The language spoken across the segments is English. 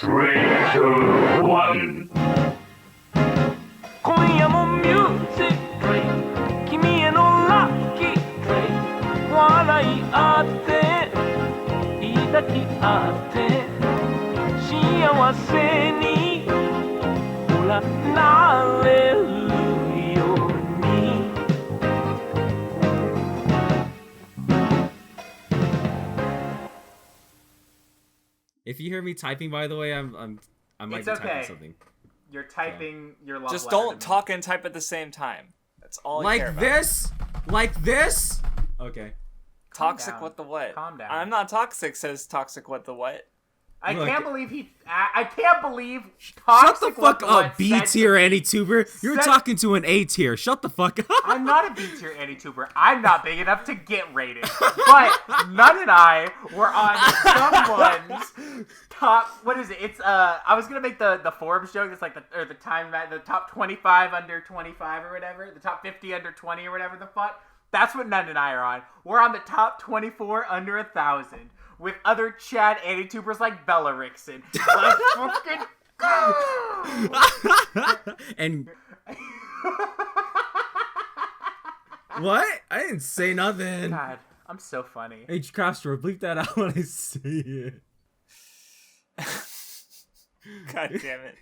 3, 2, 1. 今夜もミュージックトレイ君へのラッキートレイ笑い合って抱き合って幸せにほらなれるように If you hear me typing, by the way, I might It's be okay. typing something. You're typing your love Just letter to don't me. talk and type at the same time. That's all I care Like about. this? Like this? Okay. Toxic down. what the what? Calm down. I'm not toxic, says toxic what the what? I Look. can't believe I can't believe Shut Toxic the fuck What the What up, B said tier to me. AnyTuber. You're Said- talking to an A tier. Shut the fuck up. I'm not a B tier AnyTuber. I'm not big enough to get rated. But Nun and I were on someone's top. What is it? It's I was gonna make the Forbes joke. It's like the top 25 under 25 or whatever. The top 50 under 20 or whatever the fuck. That's what Nun and I are on. We're on the top 24 under 1,000 with other Chad AnyTubers like Bella Rickson. Let's fucking go. And what? I didn't say nothing. God, I'm so funny. Hey, Craftsdwarf, bleep that out when I say it. God damn it.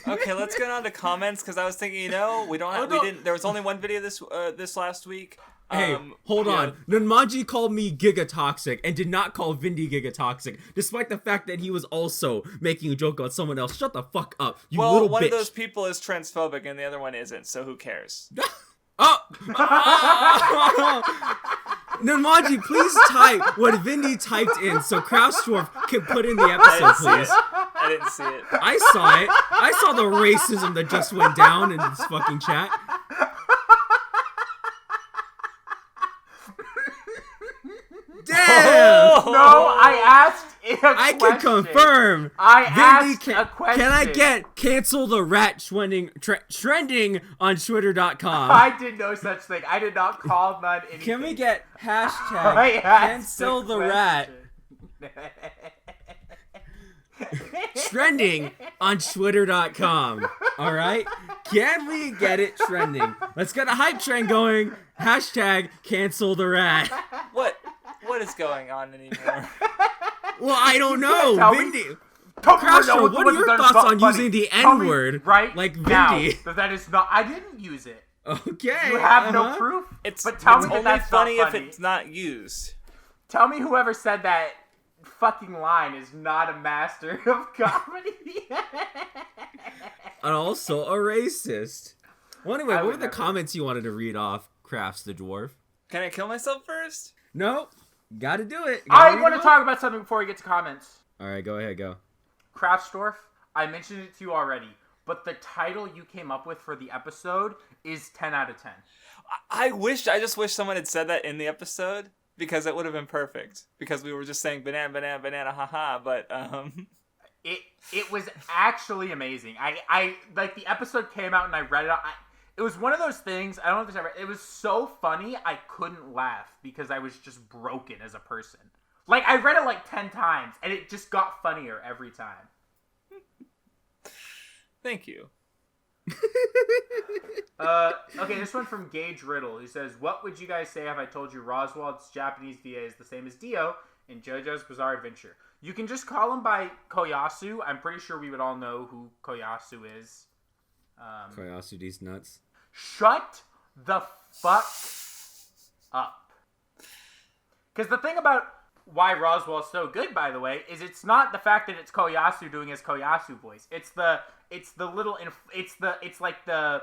Okay, let's get on to comments because I was thinking, we don't have, no. we didn't. There was only one video this last week. Hey, hold on. Nunmaji called me Gigatoxic and did not call Vindy Gigatoxic, despite the fact that he was also making a joke about someone else. Shut the fuck up, you Well, little one bitch. of those people is transphobic and the other one isn't, so who cares? Oh! Nunmaji, please type what Vindy typed in so Craftsdwarf can put in the episode, please. I didn't see it. I saw it. I saw the racism that just went down in this fucking chat. Damn! No, I asked a question. I can confirm. I Vindy, asked a question. Can I get cancel the rat trending on Twitter.com? I did no such thing. I did not call Nun anything. Can we get I hashtag asked cancel a the rat question. trending on Twitter.com? All right? Can we get it trending? Let's get a hype train going. Hashtag cancel the rat. What is going on anymore? Well, I don't know. Tell me- Vindy. Tell me Craftsdwarf, right now what are your that is thoughts not on funny. using the Tell me N-word right like now Vindy? that is not. I didn't use it. Okay. You have no uh-huh. proof. It's but tell me that only that's funny not if funny. it's not used. Tell me whoever said that fucking line is not a master of comedy. And also a racist. Well, anyway, I what would were the never. comments you wanted to read off, Crafts the Dwarf? Can I kill myself first? No, gotta do it. I want to talk about something before we get to comments. All right, go ahead, go. Craftsdwarf, I mentioned it to you already, but the title you came up with for the episode is 10 out of 10. I just wish someone had said that in the episode because it would have been perfect. Because we were just saying banana, banana, banana, haha. But It was actually amazing. I like the episode came out and I read it. It was one of those things. I don't know if it's ever. It was so funny I couldn't laugh because I was just broken as a person. Like I read it like 10 times and it just got funnier every time. thank you. Okay, this one from Gage Riddle. He says, "What would you guys say if I told you Roswald's Japanese VA is the same as Dio in JoJo's Bizarre Adventure? You can just call him by Koyasu. I'm pretty sure we would all know who Koyasu is. Koyasu, these nuts. Shut the fuck up. Because the thing about why Roswell's so good, by the way, is it's not the fact that it's Koyasu doing his Koyasu voice. It's like the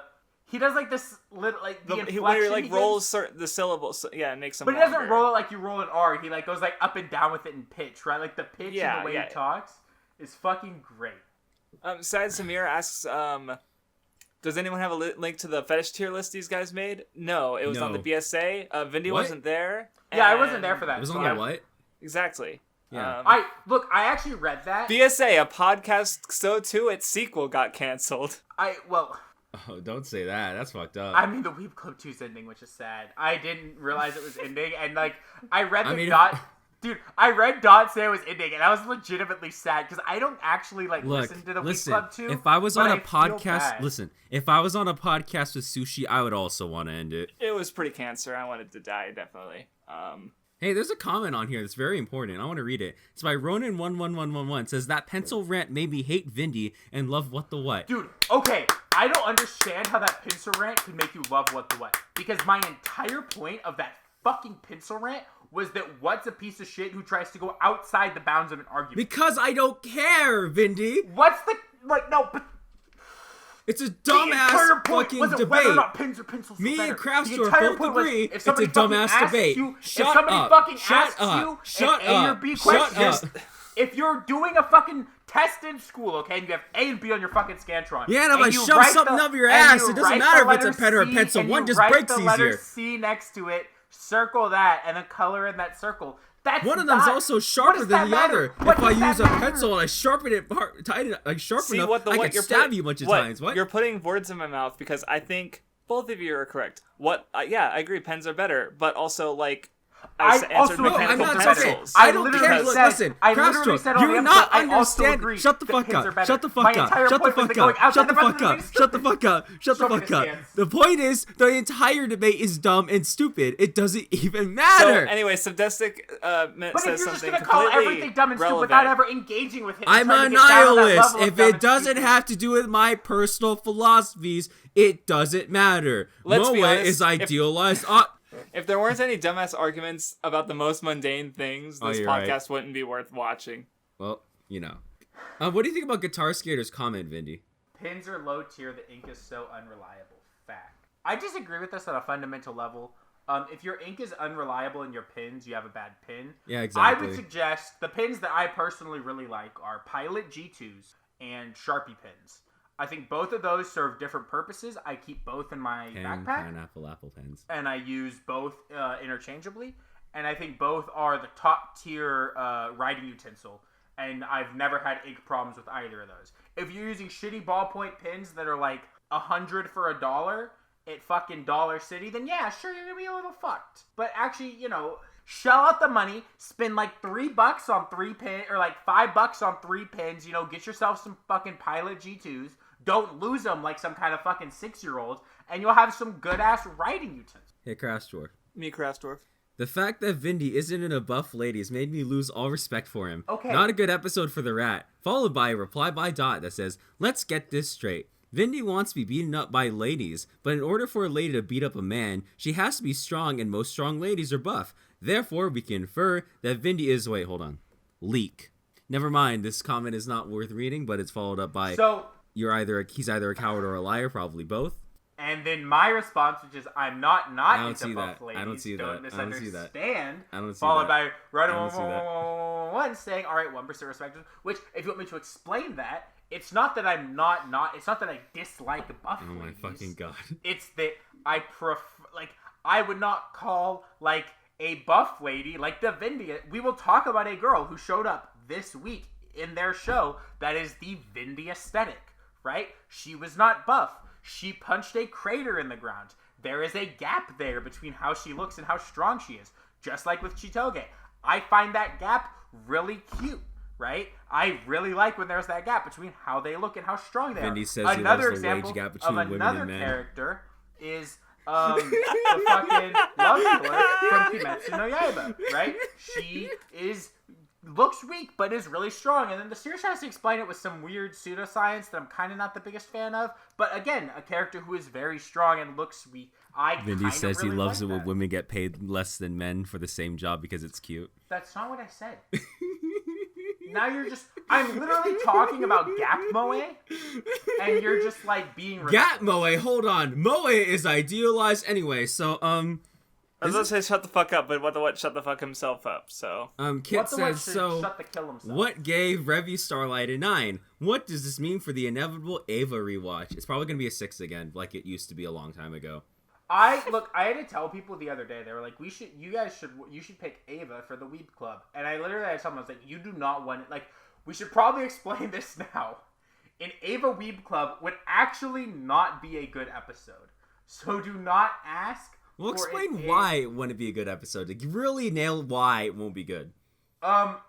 he does like this little like the inflection When he like gives. rolls the syllables, yeah, it makes them. But he doesn't roll it like you roll an R. He like goes like up and down with it in pitch, right? Like the pitch and the way he talks is fucking great. Sad Samir asks, does anyone have a link to the fetish tier list these guys made? No, it was on the No. BSA. Vindy What? wasn't there. Yeah, I wasn't there for that. It was so on the I- what? Exactly. Yeah. I actually read that. BSA, a podcast so too its sequel got canceled. Oh, don't say that. That's fucked up. I mean, the Weeb Club 2's ending, which is sad. I didn't realize it was ending, and like, I read the Dude, I read Dot say it was ending, and I was legitimately sad because I don't actually listen to the Week Club too. If I was on a podcast, listen. If I was on a podcast with Sushi, I would also want to end it. It was pretty cancer. I wanted to die, definitely. Hey, there's a comment on here that's very important. I want to read it. It's by Ronan11111. It says, that pencil rant made me hate Vindy and love What the What. Dude, okay, I don't understand how that pencil rant could make you love What the What. Because my entire point of that fucking pencil rant was that What's a piece of shit who tries to go outside the bounds of an argument. Because I don't care, Vindy. What's the... no, but... It's a dumbass fucking debate. Whether or not pens or pencils Me better. and Craftsdwarf both agree it's a dumbass debate. Shut up. Shut up. If you're doing a fucking test in school, okay, and you have A and B on your fucking Scantron. Yeah, and if I shove something up your ass, it doesn't matter if it's a pen or a pencil. One just breaks easier. Write the letter C next to it, circle that, and then color in that circle. One of them's also sharper than the other. If I use a pencil and I sharpen it, tighten it, like sharpen up, I can stab you a bunch of times. What? You're putting words in my mouth because I think both of you are correct. Yeah, I agree. Pens are better, but also I answered mechanical pencils. I don't care. Listen, Craftsdwarf, you're not understanding. Shut the fuck up. Shut the fuck up. Shut the fuck up. Shut the fuck up. Shut the fuck up. Shut the fuck up. The point is, the entire debate is dumb and stupid. It doesn't even matter. So, anyway, Subdestic says something completely But if you're just gonna call everything dumb and stupid without ever engaging with it, I'm a nihilist. If it doesn't have to do with my personal philosophies, it doesn't matter. Let's be honest, is idealized. If there weren't any dumbass arguments about the most mundane things, this podcast wouldn't be worth watching. Well, you know. What do you think about Guitar Skater's comment, Vindy? Pins are low tier, the ink is so unreliable. Fact. I disagree with this on a fundamental level. If your ink is unreliable in your pins, you have a bad pin. Yeah, exactly. I would suggest the pins that I personally really like are Pilot G2s and Sharpie pins. I think both of those serve different purposes. I keep both in my backpack. Pineapple apple pens. And I use both interchangeably. And I think both are the top tier writing utensil. And I've never had ink problems with either of those. If you're using shitty ballpoint pens that are like $100 for $1 at fucking Dollar City, then yeah, sure, you're gonna be a little fucked. But actually, shell out the money, spend like $3 on 3 pins, or like $5 on 3 pins, get yourself some fucking Pilot G2s. Don't lose them like some kind of fucking 6-year-old, and you'll have some good-ass writing utensils. Hey, Craftsdwarf. Me, Craftsdwarf. The fact that Vindy isn't in a buff lady has made me lose all respect for him. Okay. Not a good episode for the rat. Followed by a reply by Dot that says, let's get this straight. Vindy wants to be beaten up by ladies, but in order for a lady to beat up a man, she has to be strong, and most strong ladies are buff. Therefore, we can infer that Vindy is... Wait, hold on. Leak. Never mind, this comment is not worth reading, but it's followed up by... he's either a coward or a liar, probably both. And then my response, which is, I'm not into buff ladies. I don't see that. Don't misunderstand. I don't see followed that. by one saying, all right, 1% respect. Which, if you want me to explain that, it's not that I'm it's not that I dislike buff ladies. Oh my fucking god. It's that I prefer, I would not call, a buff lady like the Vindy. We will talk about a girl who showed up this week in their show that is the Vindy aesthetic, right? She was not buff. She punched a crater in the ground. There is a gap there between how she looks and how strong she is. Just like with Chitoge. I find that gap really cute, right? I really like when there's that gap between how they look and how strong they are. Vindy says another he loves the wage gap between of women another and men. Character is the fucking love killer from Kimetsu no Yaiba, right? She looks weak, but is really strong. And then the series tries to explain it with some weird pseudoscience that I'm kind of not the biggest fan of. But again, a character who is very strong and looks weak. Vindy says really he loves like it when that. women get paid less than men for the same job because it's cute. That's not what I said. Now I'm literally talking about Gap Moe, and you're just being Gap Moe, hold on. Moe is idealized anyway, so, I was going to say shut the fuck up, but what shut the fuck himself up, so... Kit says, shut the kill himself. What gave Revy Starlight a 9? What does this mean for the inevitable Ava rewatch? It's probably going to be a 6 again, like it used to be a long time ago. I had to tell people the other day, they were like, you should pick Ava for the Weeb Club. And I literally had to tell them, I was like, you do not want it. We should probably explain this now. An Ava Weeb Club would actually not be a good episode. So do not ask. We'll explain why it wouldn't be a good episode. To really nail why it won't be good.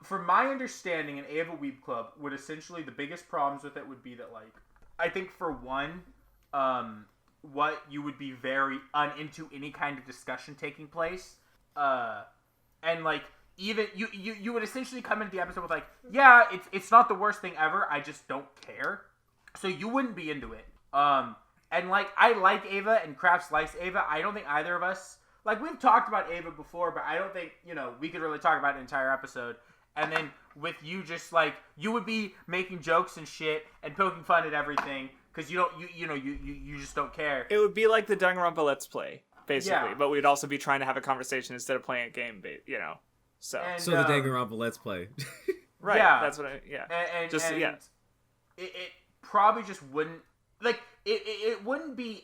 From my understanding, an Ava Weeb Club would essentially, the biggest problems with it would be that, like, I think for one, what you would be very uninto any kind of discussion taking place, and like even you would essentially come into the episode with like, yeah, it's not the worst thing ever, I just don't care, so you wouldn't be into it. And like I like Ava and Crafts likes Ava. I don't think either of us, like, we've talked about Ava before, but I don't think, we could really talk about an entire episode. And then with you, just like, you would be making jokes and shit and poking fun at everything because you just don't care. It would be like the Danganronpa Let's Play, basically, Yeah. but we'd also be trying to have a conversation instead of playing a game, So, And, So the Danganronpa Let's Play. right, yeah. that's what It probably just wouldn't, like, it wouldn't be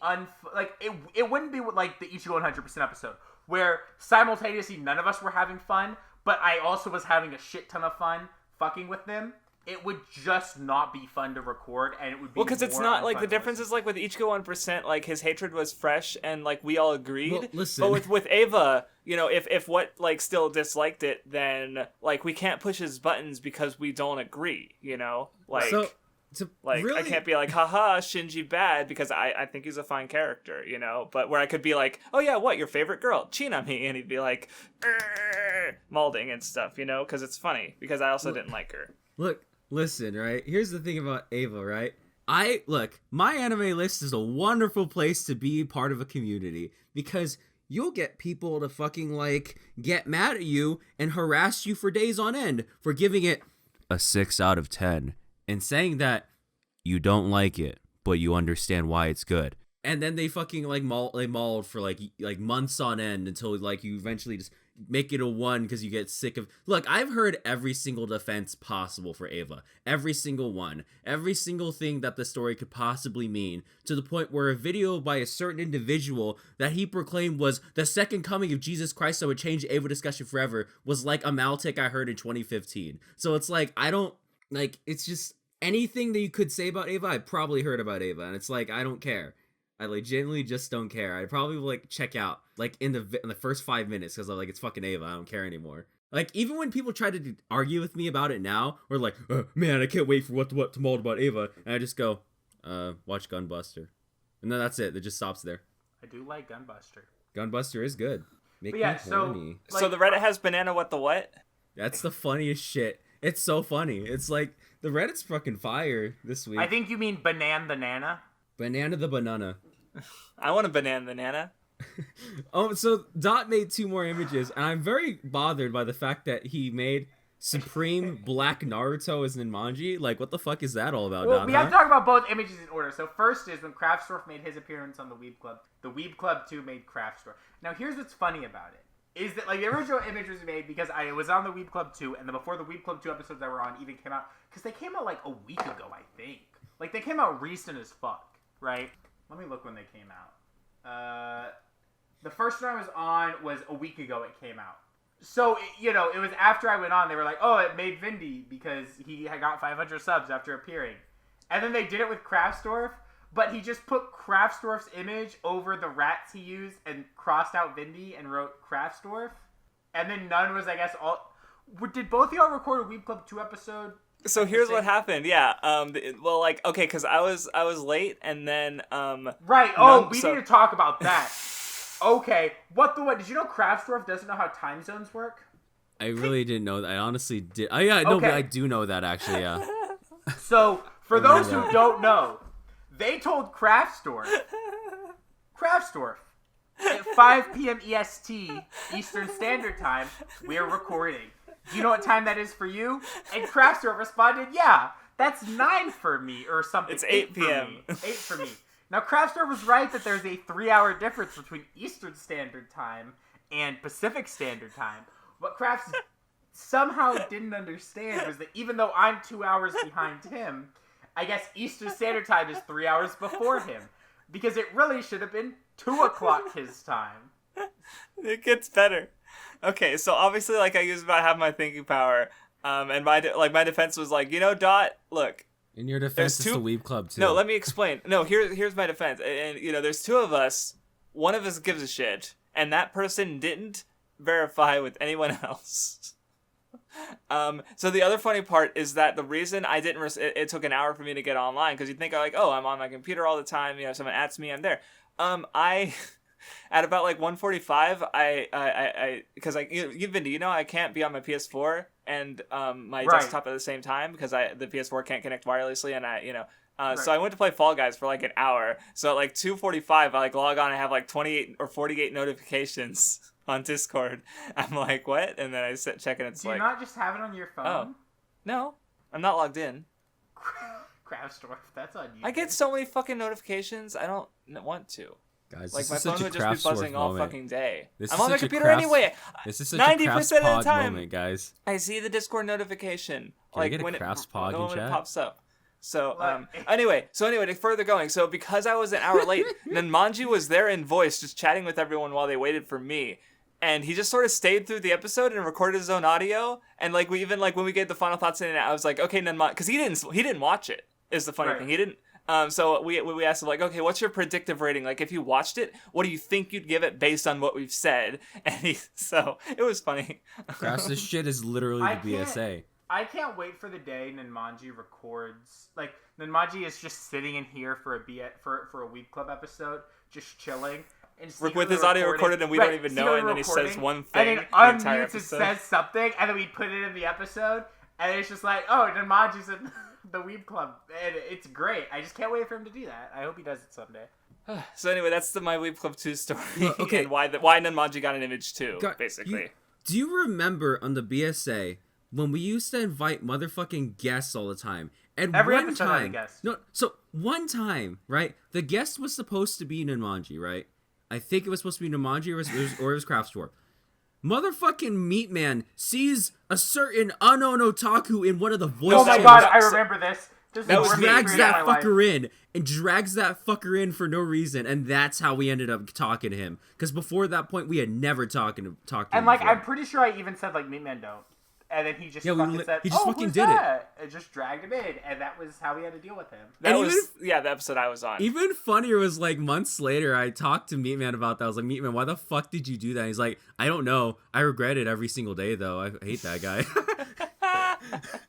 it wouldn't be like the Ichigo 100% episode where simultaneously none of us were having fun, but I also was having a shit ton of fun fucking with them. It would just not be fun to record, and it would be because it's not like the unfun to difference listen. is like with Ichigo 1%, like his hatred was fresh and like we all agreed. Well, listen. But with Ava, if what like still disliked it, then like we can't push his buttons because we don't agree. Like. So, to Like, really... I can't be like, haha, Shinji bad, because I think he's a fine character, But where I could be like, oh yeah, what, your favorite girl? Chinami. And he'd be like, malding and stuff, because it's funny. Because I also didn't like her. Look, listen, right? Here's the thing about Ava, right? My anime list is a wonderful place to be part of a community because you'll get people to fucking, like, get mad at you and harass you for days on end for giving it a 6 out of 10 and saying that you don't like it, but you understand why it's good. And then they fucking, like, mauled for, like months on end until, like, you eventually just make it a 1 because you get sick of... Look, I've heard every single defense possible for Ava. Every single one. Every single thing that the story could possibly mean, to the point where a video by a certain individual that he proclaimed was the second coming of Jesus Christ that would change Ava discussion forever was like a Maltic I heard in 2015. So it's like, I don't... Like, it's just... Anything that you could say about Ava, I probably heard about Ava. And it's like, I don't care. I legitimately just don't care. I probably will, like, check out, like, in the first 5 minutes because I'm like, it's fucking Ava. I don't care anymore. Like, even when people try to argue with me about it now, or like, man, I can't wait for what to mold about Ava, and I just go, watch Gunbuster. And then that's it. It just stops there. I do like Gunbuster. Gunbuster is good. Make But yeah, me so- horny. Like, so the Reddit has banana what the what? That's the funniest shit. It's so funny. It's like, the Reddit's fucking fire this week. I think you mean Banan the Nana. Banana the banana. I want a banana the nana. Oh, so Dot made 2 more images, and I'm very bothered by the fact that he made Supreme Black Naruto as Ninmanji. Like, what the fuck is that all about, Well, Dot? we have to talk about both images in order. So first is when Craftsdwarf made his appearance on the Weeb Club. The Weeb Club 2 made Craftsdwarf. Now, here's what's funny about it. Is that, like, the original image was made because I was on the Weeb Club 2, and then before the Weeb Club 2 episodes that were on even came out, because they came out, like, a week ago, I think. Like, they came out recent as fuck, right? Let me look when they came out. The first one I was on was a week ago it came out. So, it was after I went on, they were like, oh, it made Vindy because he had got 500 subs after appearing. And then they did it with Craftsdwarf, but he just put Craftsdwarf's image over the rats he used and crossed out Vindy and wrote Craftsdwarf. And then none was, I guess, all... Did both of y'all record a Weeb Club 2 episode? So here's what happened. Yeah. Well, like, okay, because I was late, and then Right. Oh, we need to talk about that. Okay. What? Did you know Craftsdwarf doesn't know how time zones work? I really didn't know that. I honestly did. Oh, yeah, no, Okay. but I do know that, actually, yeah. So, for those who don't know, they told Craftsdwarf, at 5 p.m. EST, Eastern Standard Time, we're recording. Do you know what time that is for you? And Craftsdwarf responded, yeah, that's 9 for me, or something. It's 8 p.m. 8 for me. Now, Craftsdwarf was right that there's a 3-hour difference between Eastern Standard Time and Pacific Standard Time. What Crafts somehow didn't understand was that even though I'm 2 hours behind him, I guess Eastern Standard Time is 3 hours before him. Because it really should have been 2 o'clock his time. It gets better. Okay, so obviously, like, I used about half my thinking power, and my defense was like, Dot, look. In your defense, it's the Weeb Club, too. No, let me explain. No, here's my defense. And, there's 2 of us. One of us gives a shit, and that person didn't verify with anyone else. So the other funny part is that the reason I didn't, it took an hour for me to get online, because you'd think like, oh, I'm on my computer all the time. You know, someone adds me, I'm there. I at about like 1:45, because Vindy, you know, I can't be on my PS4 and my desktop at the same time because the PS4 can't connect wirelessly, and so I went to play Fall Guys for like an hour. So at like 2:45, I like log on and have like 28 or 48 notifications on Discord. I'm like, what? And then I check and it's Do like, you not just have it on your phone? oh, no, I'm not logged in. Craftsdwarf, that's on you. I get so many fucking notifications. I don't want to. Guys, Like, this my is such phone a would just be buzzing Craftsdwarf all moment. fucking day. This I'm is on my such a computer anyway. This is such 90% a of the Crafts time, moment, guys. I see the Discord notification. Can I like get a when Crafts it, pod in when it chat? pops up. So What? anyway, to further going. So because I was an hour late, Nanmanji was there in voice, just chatting with everyone while they waited for me. And he just sort of stayed through the episode and recorded his own audio. And like when we gave the final thoughts in, I was like, okay, Nanmanji, because he didn't watch it. Is the funny Right. thing, he didn't. So we asked him like, okay, what's your predictive rating? Like, if you watched it, what do you think you'd give it based on what we've said? And so it was funny. Crafts, this shit is literally I the BSA. I can't wait for the day Nanmanji records. Like, Nanmanji is just sitting in here for a Weeb Club episode, just chilling. And With his audio recorded and we don't even know, and then he says one thing and then the entire unmutes and episode. says something, and then we put it in the episode, and it's just like, oh, Nanmanji's in the Weeb Club, and it's great. I just can't wait for him to do that. I hope he does it someday. So anyway, that's my Weeb Club 2 story. Well, okay. And why Nanmanji got an image too, basically. Do you remember on the BSA when we used to invite motherfucking guests all the time? And Every one episode had a time, guest. no, so one time, right? The guest was supposed to be Nanmanji, right? I think it was supposed to be Nanmanji or it was Craftsdwarf. Motherfucking Meat Man sees a certain unknown otaku in one of the voice Oh my channels. god, I remember this. This That is was the drags worst that experience of my life. fucker in for no reason, and that's how we ended up talking to him. Because before that point, we had never talked to him. And like, before. I'm pretty sure I even said like Meat Man don't, and then he just Yeah, fucking said, he just "Oh, fucking who's did it." that?" And just dragged him in, and that was how we had to deal with him. That And was the episode I was on. Even funnier was like months later, I talked to Meat Man about that. I was like, Meat Man, why the fuck did you do that? He's like, I don't know. I regret it every single day, though. I hate that guy.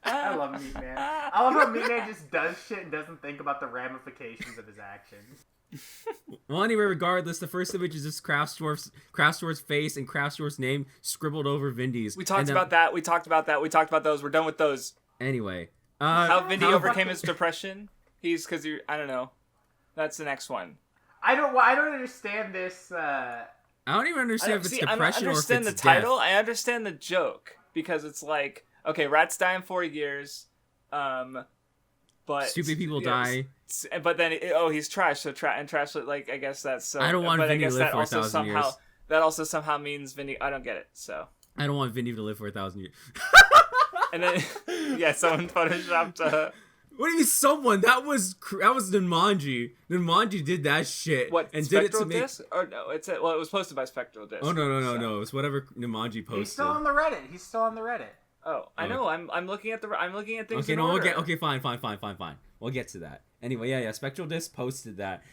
I love Meat Man. I love how Meat Man just does shit and doesn't think about the ramifications of his actions. Well, anyway, regardless, the first image is just Craftsdwarf's face and Craftsdwarf's name scribbled over Vindy's. We talked about that. We talked about those. We're done with those. Anyway. How Vindy overcame his depression. Because I don't know. That's the next one. I don't understand this. I don't even understand if it's depression I or if it's understand the death. title. I understand the joke. Because it's like, okay, rats die in 4 years. But Stupid people you know, die. But then, he's trash. So trash, like, I guess that's so. I don't want but Vindy I guess to live that for also 1,000 years. That also somehow means Vindy. I don't get it. So. I don't want Vindy to live for 1,000 years. And then, yeah, someone photoshopped. What do you mean, someone? That was Nanmanji. Nanmanji did that shit. What? And Spectral did it to Disc? Or no? It was posted by Spectral Disc. Oh no! It's whatever Nanmanji posted. He's still on the Reddit. Oh, I know. I'm looking at things. Okay, in no, order. fine. We'll get to that. Anyway, yeah. Spectral Disc posted that.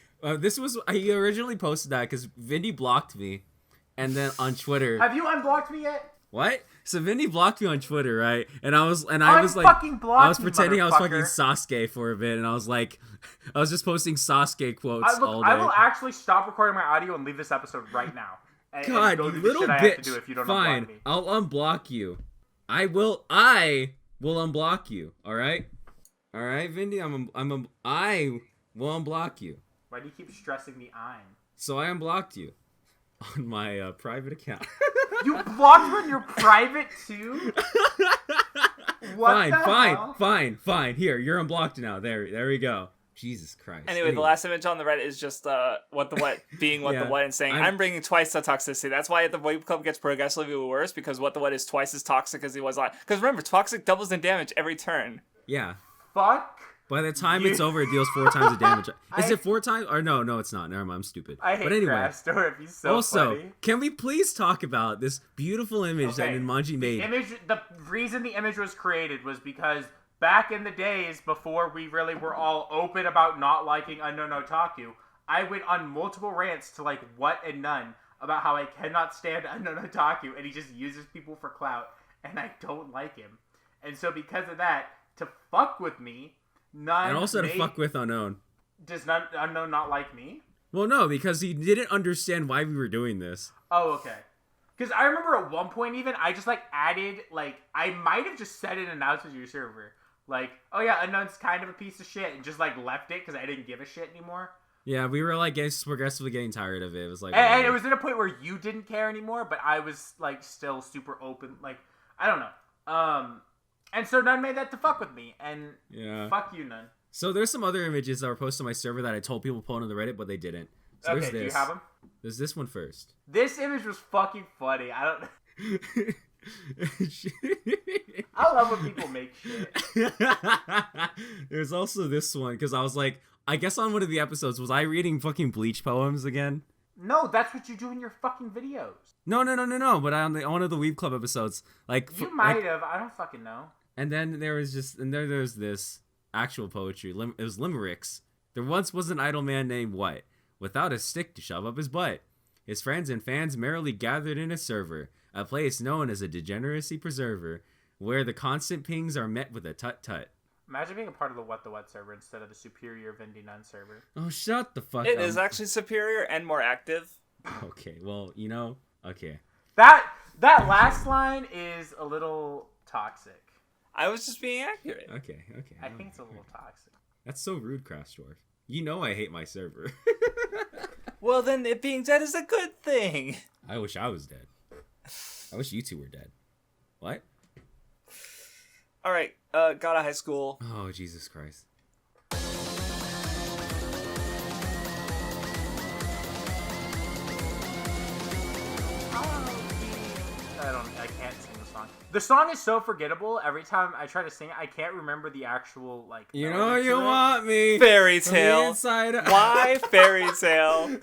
He originally posted that because Vindy blocked me, and then on Twitter. Have you unblocked me yet? What? So Vindy blocked me on Twitter, right? And I was like, Unfucking blocked I was me, pretending I was fucking motherfucker. Sasuke for a bit, and I was like, I was just posting Sasuke quotes all day. I will actually stop recording my audio and leave this episode right now. And God, go you do the little shit I have to bitch. do if you don't Fine, unblock me. I'll unblock you. I will unblock you. All right, Vindy. I will unblock you. Why do you keep stressing the I'm? So I unblocked you on my private account. You blocked me on your private too? What Fine. Here, you're unblocked now. There we go. Jesus Christ. Anyway, the last image on the Reddit is just what the what being what Yeah, the what and saying I'm bringing twice the toxicity. That's why the Weeb Club gets progressively worse, because what the what is twice as toxic as he was on. Because remember, toxic doubles in damage every turn. Yeah. Fuck. By the time it's over, it deals 4 times the damage. Is it 4 times? Or no, it's not. Never mind, I'm stupid. I hate but anyway, Craftsdwarf. He's so also, funny. can we please talk about this beautiful image that Nanmanji made? The reason the image was created was because back in the days before we really were all open about not liking Unknown Otaku, I went on multiple rants to like What and None about how I cannot stand Unknown Otaku, and he just uses people for clout. and I don't like him. And so because of that, to fuck with me, Nun And also to fuck with Unknown. Does Unknown not like me? Well, no, because he didn't understand why we were doing this. Oh, okay. Because I remember at one point even, I just, like, added, like, I might have just said it and announced it to your server. Like, oh yeah, Unknown's kind of a piece of shit, and just, like, left it because I didn't give a shit anymore. Yeah, we were, like, progressively getting tired of it. It was like... And it was at a point where you didn't care anymore, but I was, like, still super open. Like, I don't know. And so Nun made that to fuck with me, and fuck you, Nun. So there's some other images that were posted on my server that I told people to put on the Reddit, but they didn't. So okay, do you have them? There's this one first. This image was fucking funny. I love when people make shit. There's also this one, because I was like, I guess on one of the episodes, was I reading fucking Bleach poems again? No, that's what you do in your fucking videos. No, but on one of the Weeb Club episodes, like... You might have. I don't fucking know. And then there's this actual poetry. It was limericks. There once was an idle man named What, without a stick to shove up his butt. His friends and fans merrily gathered in a server, a place known as a degeneracy preserver, where the constant pings are met with a tut-tut. Imagine being a part of the WattheWut server instead of the superior Vindy Nun server. Oh, shut the fuck up. It is actually superior and more active. Okay, well, okay. That last line is a little toxic. I was just being accurate. Okay. I think it's a little toxic. That's so rude, Craftsdwarf. You know I hate my server. Well, then it being dead is a good thing. I wish I was dead. I wish you two were dead. What? All right, got out of high school. Oh, Jesus Christ. I can't sing the song. The song is so forgettable. Every time I try to sing it, I can't remember the actual, like... You know you want me. Fairy tale. Why fairy tale?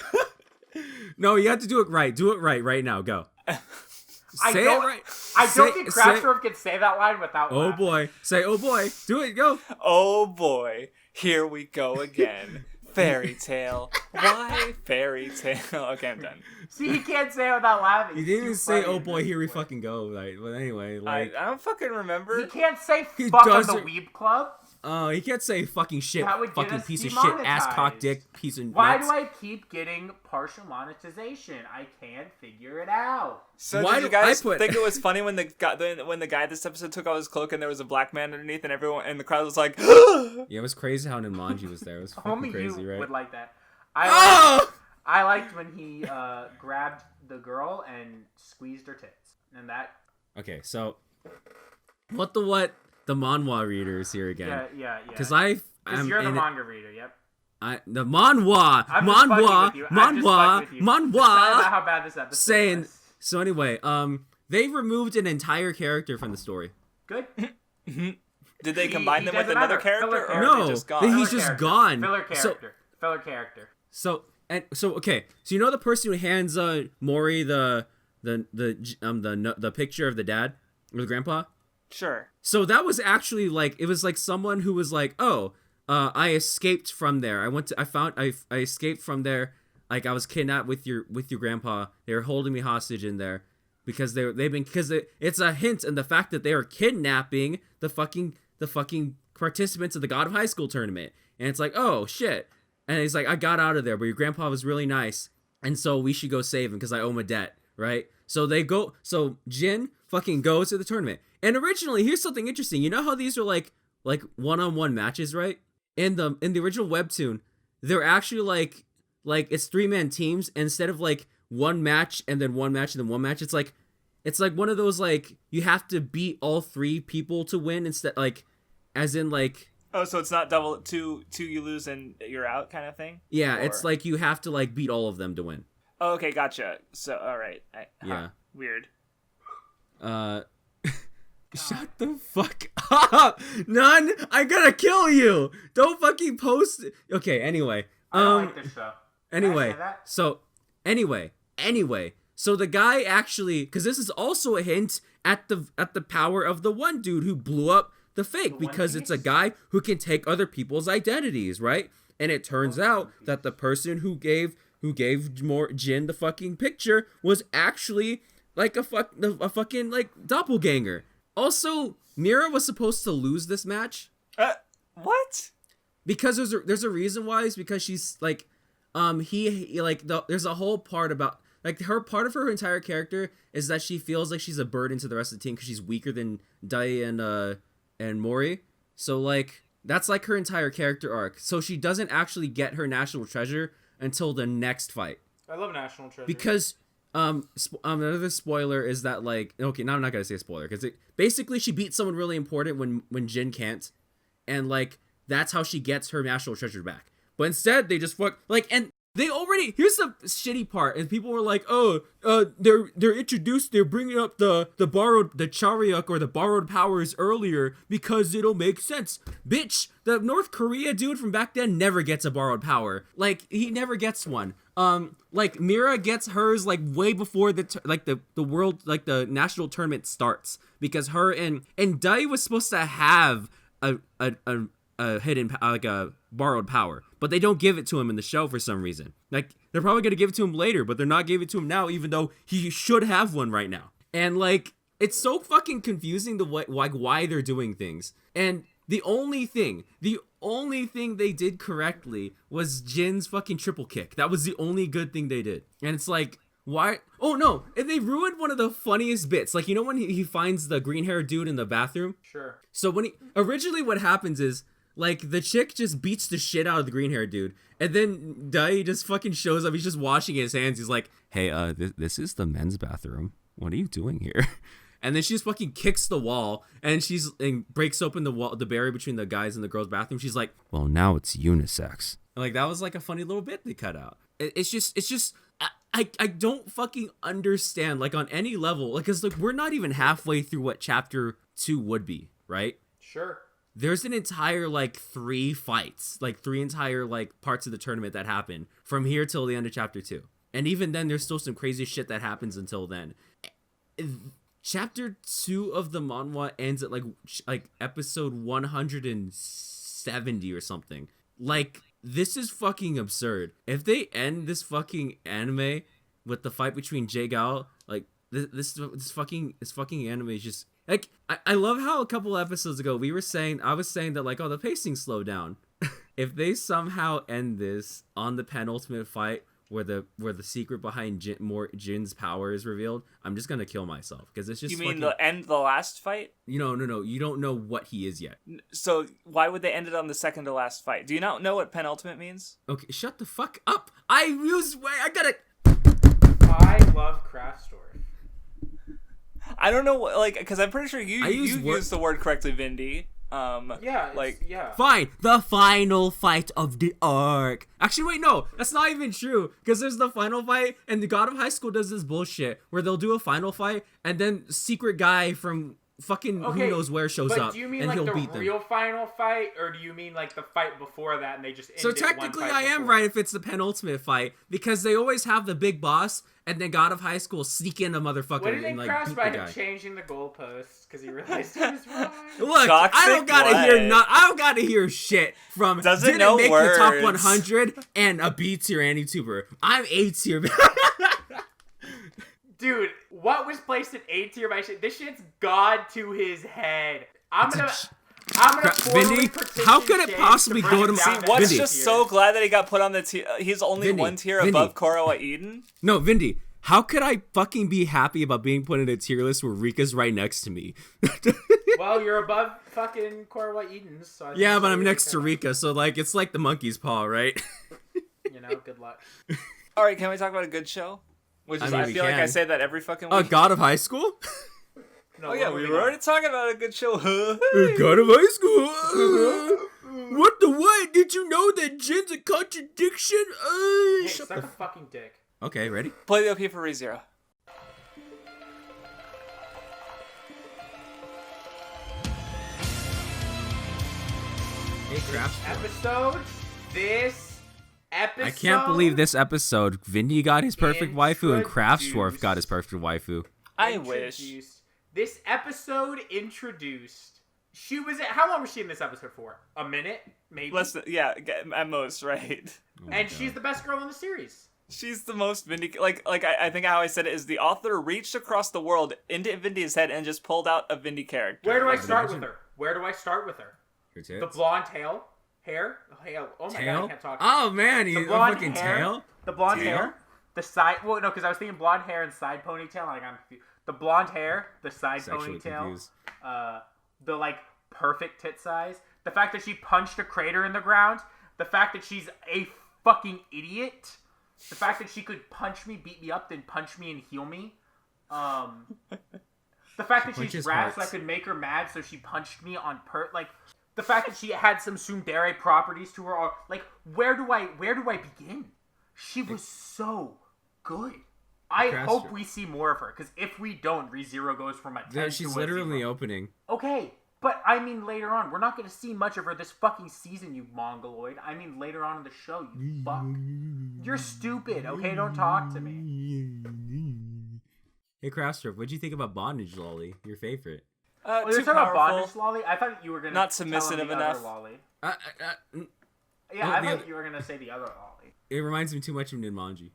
No, you have to do it right. Do it right now. Go. I Say don't, it right. I don't think Craftsdwarf can say that line without Oh, laughing. boy. Say, oh, boy. Do it. Go. Oh, boy. Here we go again. Fairy tale. Why fairy tale? Okay, I'm done. See, he can't say it without laughing. You didn't even say, oh, boy, here we fucking go. Like, but anyway, like... I don't fucking remember. He can't say fuck on the doesn't- Weeb Club. Oh, he can't say fucking shit, That would get fucking us piece of shit, ass cock demonetized. dick, piece of Why nuts. do I keep getting partial monetization? I can't figure it out. So Why did you do I guys put- think it was funny when the guy this episode took off his cloak and there was a black man underneath and everyone and the crowd was like, Yeah, it was crazy how Nimanji was there. It was fucking Only crazy, you right? would like that. Oh! I liked when he grabbed the girl and squeezed her tits. And that... Okay, so... What? The manhwa reader is here again. Yeah. Because Because I'm you're the in manga reader, yep. the manhwa! I'm just fucking with you. I'm just fucking with you. Sorry about how bad this episode Saying... was. So anyway, they removed an entire character from the story. Good. did they combine them with doesn't another matter. character Filler or No, are they just gone? he's just gone. Filler So- character. Filler character. So okay. So you know the person who hands Mori the picture of the dad or the grandpa? Sure. So that was actually it was like someone who was like, "Oh, I escaped from there. I escaped from there. Like I was kidnapped with your grandpa. They were holding me hostage in there because it's a hint in the fact that they are kidnapping the fucking participants of the God of High School tournament. And it's like, "Oh, shit." And he's like, "I got out of there, but your grandpa was really nice. And so we should go save him because I owe him a debt." Right? So Jin fucking goes to the tournament. And originally, here's something interesting. You know how these are like one-on-one matches, right? In the original webtoon, they're actually like it's 3-man teams. And instead of like one match and then one match and then one match, it's like one of those like you have to beat all 3 people to win instead as in like. Oh, so it's not double two you lose and you're out kind of thing? Yeah, it's like you have to like beat all of them to win. Oh, okay, gotcha. So, all right. Yeah. Weird. Shut the fuck up! None! I gotta kill you! Don't fucking post it. Okay, anyway. I don't like this show. Anyway. Can I say that? So, anyway. So the guy actually, because this is also a hint at the power of the one dude who blew up the fake, because it's a guy who can take other people's identities, right? And it turns out that the person who gave Jin the fucking picture was actually like a fucking like doppelganger. Also, Mira was supposed to lose this match. What? Because there's a reason why. Is because she's like, there's a whole part about like part of her entire character is that she feels like she's a burden to the rest of the team because she's weaker than Dai and Mori. So like that's like her entire character arc. So she doesn't actually get her national treasure until the next fight. I love national treasure Because another spoiler is that like okay, now I'm not gonna say a spoiler because basically she beats someone really important when Jin can't, and like that's how she gets her national treasure back. But instead they just and they already here's the shitty part, and people were like, they're introduced, they're bringing up the Charyuk or the borrowed powers earlier because it'll make sense. Bitch, the North Korea dude from back then never gets a borrowed power. Like he never gets one. Like Mira gets hers like way before the world like the national tournament starts because her and Dai was supposed to have a hidden like a borrowed power, but they don't give it to him in the show for some reason. Like they're probably gonna give it to him later, but they're not giving it to him now, even though he should have one right now. And like it's so fucking confusing why they're doing things. And the only thing they did correctly was Jin's fucking triple kick. That was the only good thing they did. And it's like, why? Oh no, and they ruined one of the funniest bits. Like, you know when he finds the green haired dude in the bathroom? Sure. So originally what happens is, like, the chick just beats the shit out of the green haired dude. And then Dai just fucking shows up. He's just washing his hands. He's like, hey, this is the men's bathroom. What are you doing here? And then she just fucking kicks the wall, and breaks open the barrier between the guys and the girls' bathroom. She's like, well, now it's unisex. And like, that was like a funny little bit they cut out. It's just, I don't fucking understand, like, on any level. Like, cause like, we're not even halfway through what chapter 2 would be, right? Sure. There's an entire, like, 3 fights, like, 3 entire, like, parts of the tournament that happen from here till the end of chapter 2. And even then, there's still some crazy shit that happens until then. Chapter 2 of the manhwa ends at, like episode 170 or something. Like, this is fucking absurd. If they end this fucking anime with the fight between Jae-Gao, like, this fucking anime is just... Like, I love how a couple episodes ago I was saying that, like, oh, the pacing slowed down. If they somehow end this on the penultimate fight where the secret behind Jin's power is revealed, I'm just gonna kill myself because it's just... You mean the last fight? No, you don't know what he is yet. So why would they end it on the second to last fight? Do you not know what penultimate means? Okay, shut the fuck up. I gotta... I love Craftsdwarf. I don't know, like, because I'm pretty sure you used the word correctly, Vindy. Yeah. Fine. The final fight of the arc. Actually, wait, no, that's not even true. Because there's the final fight, and the God of High School does this bullshit where they'll do a final fight, and then secret guy from fucking who knows where shows up, do you mean and like he'll the beat them. real final fight, or do you mean like the fight before that, and they just end So it technically, one I fight am before? right if it's the penultimate fight because they always have the big boss, and then God of High School sneak in a motherfucker What do you and think like beat the by guy. him changing the goalposts because he realized he was wrong? Look, Toxic I don't gotta hear shit from Doesn't didn't know make words. the top 100 and a B tier AniTuber. I'm A tier. Dude, what was placed in A tier by shit? This shit's God to his head. I'm gonna Vindy, how could it possibly go to... See, what's Vindy. just so glad that he got put on the tier. He's only Vindy, one tier Vindy. above Korowa Eden. No, Vindy, how could I fucking be happy about being put in a tier list where Rika's right next to me? Well, you're above fucking Korwa Edens. So Yeah, but I'm next to Rika, so like it's like the monkey's paw, right? You know, good luck. All right, can we talk about a good show? Which is, I feel like I say that every fucking week. God of High School? No, Oh yeah, we were already talking about a good show. God of High School? What the what? Did you know that Jin's a contradiction? Hey, suck a fucking dick. Okay, ready? Play the OP for ReZero. Hey, Craftsdwarf. This episode. I can't believe this episode. Vindy got his perfect waifu and Craftsdwarf got his perfect waifu. I wish. This episode introduced. How long was she in this episode for? A minute, maybe. Less than, yeah, at most, right? And she's the best girl in the series. She's the most Vindy. I think how I said it is the author reached across the world into Vindy's head and just pulled out a Vindy character. Where do I start with her? Her The tits? blonde hair? Oh my god, I can't talk. Oh man, The you blonde fucking hair. tail? The blonde Tail? hair. The side. Well, no, because I was thinking blonde hair and side ponytail. Like I'm confused. The blonde hair, the side Sexually ponytail, confused. the like perfect tit size. The fact that she punched a crater in the ground. The fact that she's a fucking idiot. The fact that she could punch me, beat me up, then punch me and heal me. The fact that she's punches rad, so I hearts. could make her mad, so she punched me on like. The fact that she had some tsundere properties to her, or like, where do I begin? She was so good. I hope we see more of her, because if we don't, ReZero goes from a 10 Yeah, to she's a literally 0. opening. Okay, but I mean later on. We're not going to see much of her this fucking season, you mongoloid. I mean later on in the show, you fuck. You're stupid, okay? Don't talk to me. Hey, Craftsdwarf, what'd you think about Bondage Lolly? Your favorite? Well, Too you're talking about powerful. bondage lolly? I thought you were going to Not submissive enough. Lolly. Uh, Yeah, Oh, I the thought other- you were going to say the other lolly. it reminds me too much of Ninmanji.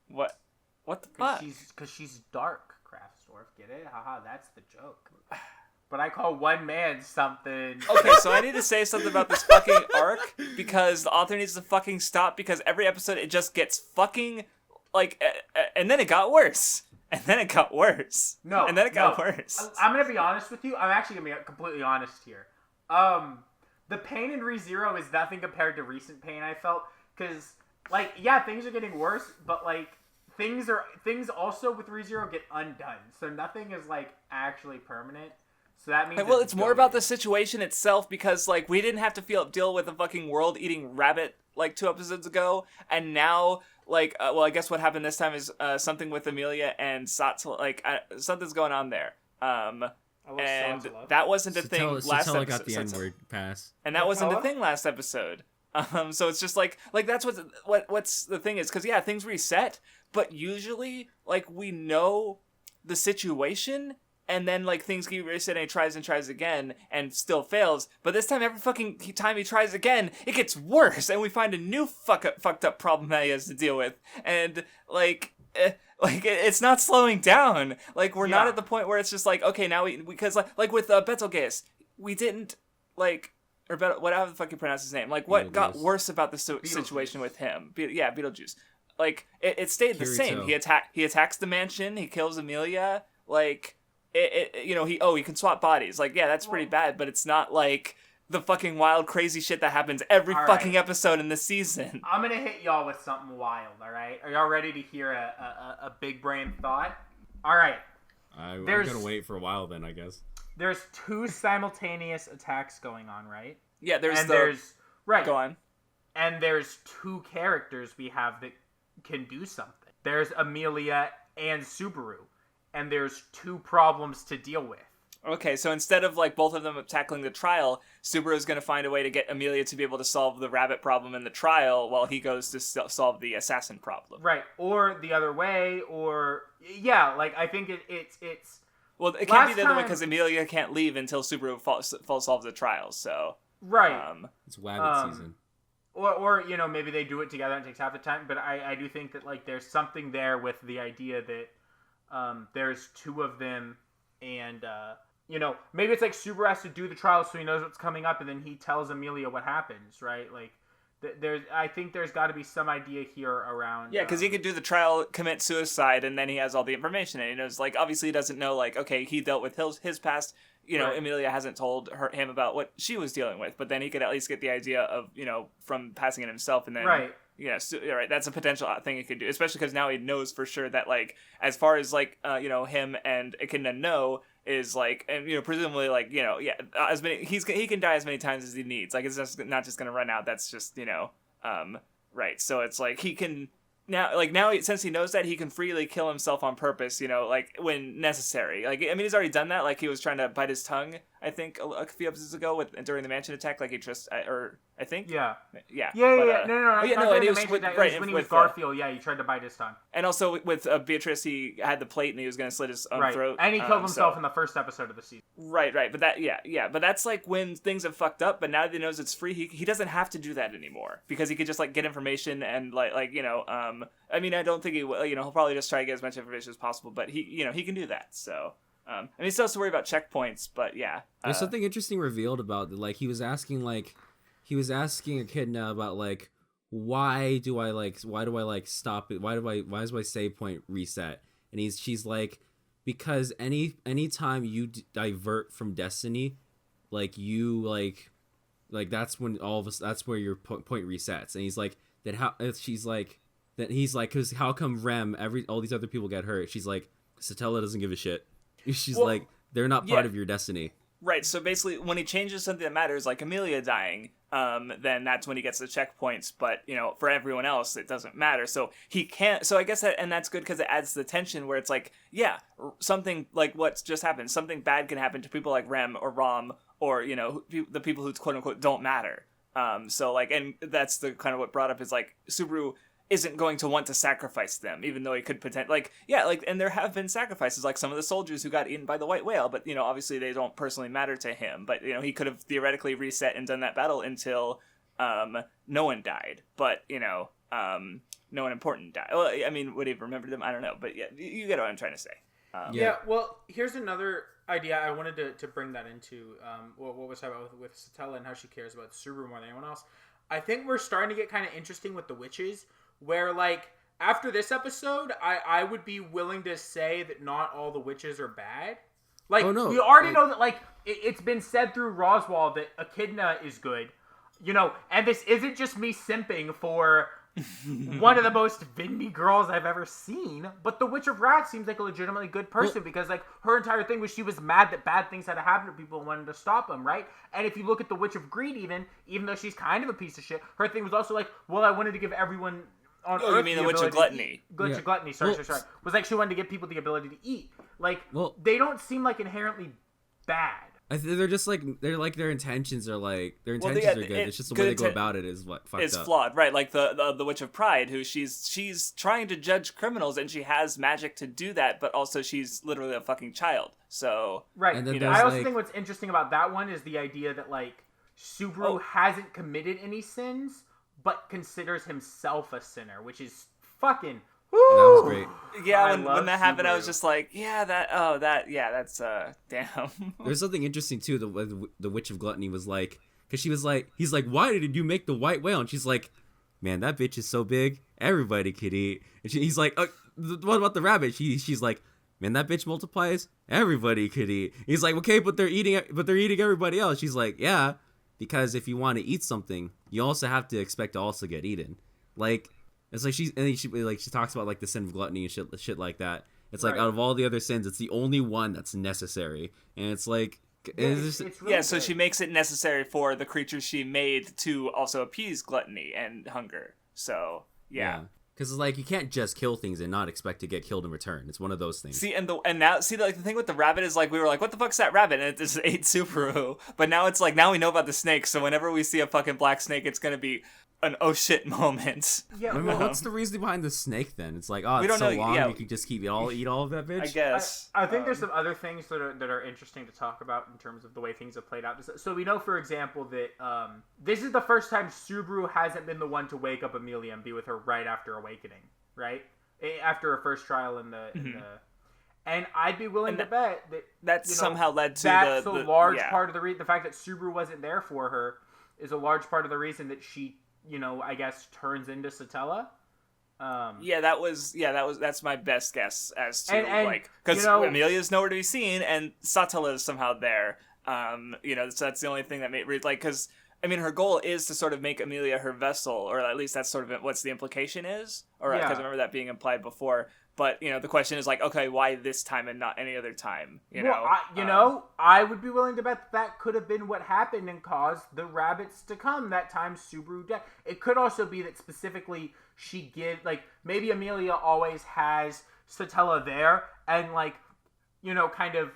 What? What the fuck? Because she's dark, Craftsdwarf. Get it? Haha, that's the joke. But I call one man something. Okay, so I need to say something about this fucking arc because the author needs to fucking stop because every episode it just gets fucking like, and then it got worse, and then it got worse, No, and then it got no. worse. I'm gonna be honest with you. I'm actually gonna be completely honest here. The pain in ReZero is nothing compared to recent pain I felt, because like yeah, things are getting worse, but like things also with ReZero get undone, so nothing is like actually permanent. So that means Well, it's more about the goaded. situation itself because like we didn't have to deal with a fucking world-eating rabbit like 2 episodes ago, and now like well, I guess what happened this time is something with Amelia and Satsu, like something's going on there. And that wasn't a thing last Satella episode. got the N-word pass. And that wasn't a Satella? thing last episode. So it's just like that's what's the thing is, because yeah, things reset, but usually like we know the situation, and then like things keep resetting, and he tries again and still fails. But this time, every fucking time he tries again, it gets worse, and we find a new fucked up problem that he has to deal with, and it's not slowing down. Like we're not Yeah. at the point where it's just like okay now because like with Betelgeuse, we didn't like. Or whatever the fuck you pronounce his name. Like, what got Beetlejuice. worse about the situation with him? Beetlejuice. Like, it stayed the same. Kirito. He attacks the mansion. He kills Amelia. Like, he can swap bodies. Like, yeah, that's pretty bad. But it's not like the fucking wild, crazy shit that happens every All fucking right. episode in the season. I'm gonna hit y'all with something wild. All right, are y'all ready to hear a big brain thought? All right. I'm There's- gonna wait for a while then, I guess. There's 2 simultaneous attacks going on, right? Yeah, There's 2 characters we have that can do something. There's Amelia and Subaru, and there's 2 problems to deal with. Okay, so instead of like both of them tackling the trial, Subaru's going to find a way to get Amelia to be able to solve the rabbit problem in the trial while he goes to solve the assassin problem. Right, or the other way, or yeah, like I think it's Well, it can't be Last the other way time- because Amelia can't leave until Subaru solves the trial. So right. It's Wabbit season. Or maybe they do it together and it takes half the time, but I do think that like there's something there with the idea that there's 2 of them, and maybe it's like Subaru has to do the trial so he knows what's coming up, and then he tells Amelia what happens, right? Like I think there's got to be some idea here around. yeah, because he could do the trial, commit suicide, and then he has all the information, and he knows like obviously he doesn't know like okay he dealt with his past. Right. Amelia hasn't told him about what she was dealing with, but then he could at least get the idea of from passing it himself, and then Right. Yeah, so, right. That's a potential thing he could do, especially because now he knows for sure that like as far as like him and Echidna know is like, and presumably like as many he can die as many times as he needs. Like it's just not just gonna run out. That's just right. So it's like he can now since he knows that he can freely kill himself on purpose. Like when necessary. Like I mean he's already done that. Like he was trying to bite his tongue I think a few episodes ago during the mansion attack, like he just I think Yeah. yeah No, and he was when he was Garfield. Yeah, he tried to bite his tongue. And also with Beatrice, he had the plate and he was going to slit his own throat. And he killed himself in the first episode of the season. Right. But but that's like when things have fucked up. But now that he knows it's free, he doesn't have to do that anymore because he could just like get information and like you know. I mean, I don't think he will. You know, he'll probably just try to get as much information as possible. But he can do that. So. And he still has to worry about checkpoints. But yeah, there's something interesting revealed about like he was asking Echidna about like why do I stop it? Why does my save point reset? And she's like, because any time you divert from destiny, like you like that's when that's where your point resets. And he's like, he's like, because how come Rem all these other people get hurt? She's like, Satella doesn't give a shit. She's like, they're not part of your destiny. Right, so basically, when he changes something that matters, like Amelia dying, then that's when he gets the checkpoints. But for everyone else, it doesn't matter. So he can't. So I guess that's good because it adds the tension where it's like, yeah, something like what's just happened, something bad can happen to people like Rem or Rom or the people who quote unquote don't matter. So like, and that's the kind of what brought up is like Subaru isn't going to want to sacrifice them, even though he could potentially, and there have been sacrifices, like some of the soldiers who got eaten by the white whale, but, obviously they don't personally matter to him, but, he could have theoretically reset and done that battle until, no one died, but, no one important died. Well, I mean, would he have remembered them? I don't know, but yeah, you get what I'm trying to say. Well, here's another idea I wanted to bring that into, what was talking about with Satella and how she cares about Subaru more than anyone else. I think we're starting to get kind of interesting with the witches, where, like, after this episode, I would be willing to say that not all the witches are bad. Like, we already know that, like, it's been said through Roswell that Echidna is good, and this isn't just me simping for one of the most Vindy girls I've ever seen, but the Witch of Wrath seems like a legitimately good person because, like, her entire thing was she was mad that bad things had to happen to people and wanted to stop them, right? And if you look at the Witch of Greed even though she's kind of a piece of shit, her thing was also like, well, I wanted to give everyone on Earth you mean the Witch of Gluttony? Witch of Gluttony, sorry. Was like she wanted to give people the ability to eat. Like, they don't seem like inherently bad. They're just like their intentions are good. It's just the way they go about it is what fucked up. It's flawed, right? Like the Witch of Pride, who she's trying to judge criminals and she has magic to do that, but also she's literally a fucking child. So right. And then I also think what's interesting about that one is the idea that like Subaru hasn't committed any sins, but considers himself a sinner, which is fucking. That was great. Yeah, when that happened, I was just like, that's damn. There's something interesting too. The Witch of Gluttony was like, because she was like, he's like, why did you make the white whale? And she's like, man, that bitch is so big, everybody could eat. And he's like, what about the rabbit? She's like, man, that bitch multiplies, everybody could eat. He's like, okay, but they're eating everybody else. She's like, yeah, because if you want to eat something, you also have to expect to also get eaten. Like. It's like she talks about like the sin of gluttony and shit like that. It's like out of all the other sins, it's the only one that's necessary, and it's like it's really so she makes it necessary for the creature she made to also appease gluttony and hunger. So yeah. Because it's like you can't just kill things and not expect to get killed in return. It's one of those things. The thing with the rabbit is like we were like, what the fuck's that rabbit? And it just ate Subaru. But now it's like now we know about the snake. So whenever we see a fucking black snake, it's gonna be an oh shit moment. Yeah. What's the reason behind the snake then? It's like it's so long you can just eat all of that bitch. I guess. I think there's some other things that are interesting to talk about in terms of the way things have played out. So we know, for example, that this is the first time Subaru hasn't been the one to wake up Amelia and be with her right after awakening, right? After her first trial in the. And I'd be willing to bet that somehow led to that's a large part of the fact that Subaru wasn't there for her is a large part of the reason that she, I guess turns into Satella. That's my best guess as to because Amelia's nowhere to be seen and Satella is somehow there. So that's the only thing that made because I mean her goal is to sort of make Amelia her vessel, or at least that's sort of what's the implication is, or because I remember that being implied before. But the question is like, okay, why this time and not any other time? I would be willing to bet that could have been what happened and caused the rabbits to come that time Subaru died. It could also be that specifically she maybe Amelia always has Satella there and kind of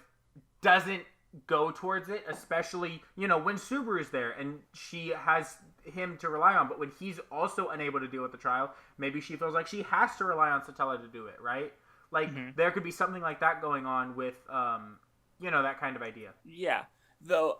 doesn't go towards it, especially, when Subaru's there and she has him to rely on, but when he's also unable to deal with the trial, maybe she feels like she has to rely on Satella to do it, right? Like, there could be something like that going on with, that kind of idea. Yeah. Though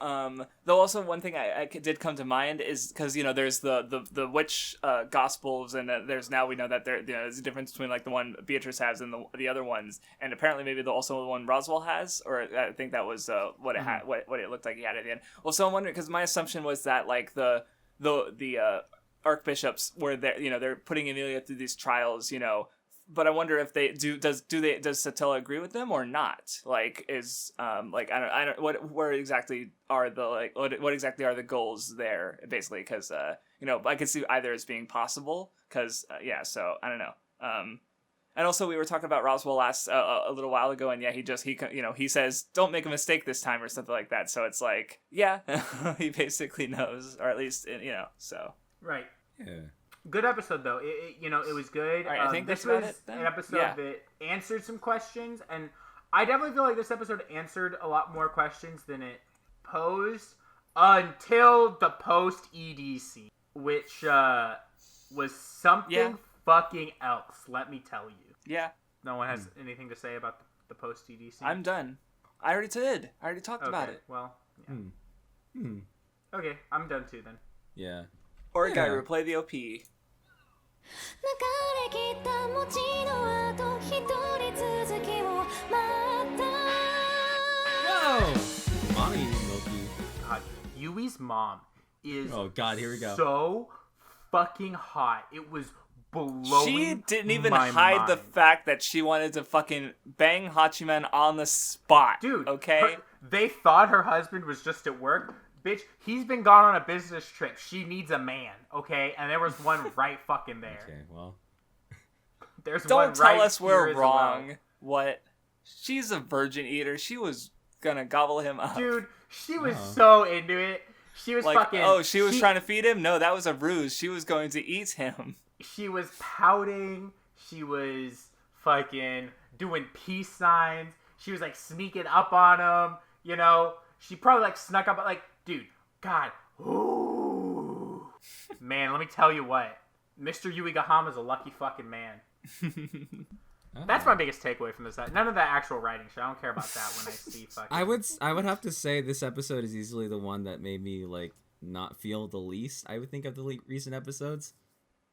also one thing I did come to mind is because there's the witch gospels, and there's now we know that there's a difference between like the one Beatrice has and the other ones, and apparently maybe also the one Roswell has, or I think that was what it had, what it looked like he had at the end. Well, so I'm wondering, because my assumption was that like the archbishops were there, they're putting Emilia through these trials, but I wonder if they does Satella agree with them or not? Like, is like I don't what exactly are the like what exactly are the goals there, basically? Because I could see either as being possible. Because so I don't know. And also we were talking about Roswell a little while ago, and he says don't make a mistake this time or something like that. So it's like he basically knows, or at least so right. Yeah. Good episode though. It was good. All right, I think this that's about was it, then. an episode that answered some questions, and I definitely feel like this episode answered a lot more questions than it posed until the post EDC, which was something fucking else. Let me tell you. Yeah. No one has anything to say about the post EDC. I'm done. I already did. I already talked about it. Well. Yeah. Okay, I'm done too then. Yeah. Oregairu, play the OP. 流れ切った餅の後一人続きを待った Whoa! Mommy Milky. God, Yui's mom is Oh God, here we go. so fucking hot. It was blowing. She didn't even my hide the mind. fact that she wanted to fucking bang Hachiman on the spot. Dude, okay? they thought her husband was just at work. Bitch, he's been gone on a business trip. She needs a man, okay? And there was one right fucking there. Okay, well. There's Don't one tell right us we're here as wrong. well. What? She's a virgin eater. She was gonna gobble him up. Dude, she was so into it. She was like, fucking... she was trying to feed him? No, that was a ruse. She was going to eat him. She was pouting. She was fucking doing peace signs. She was like sneaking up on him, She probably like snuck up, like, dude, God, ooh. Man, let me tell you what. Mr. Yui Gahama's a lucky fucking man. That's my biggest takeaway from this. None of that actual writing shit. I don't care about that when I see fucking... I would have to say this episode is easily the one that made me like not feel the least. I would think of the recent episodes.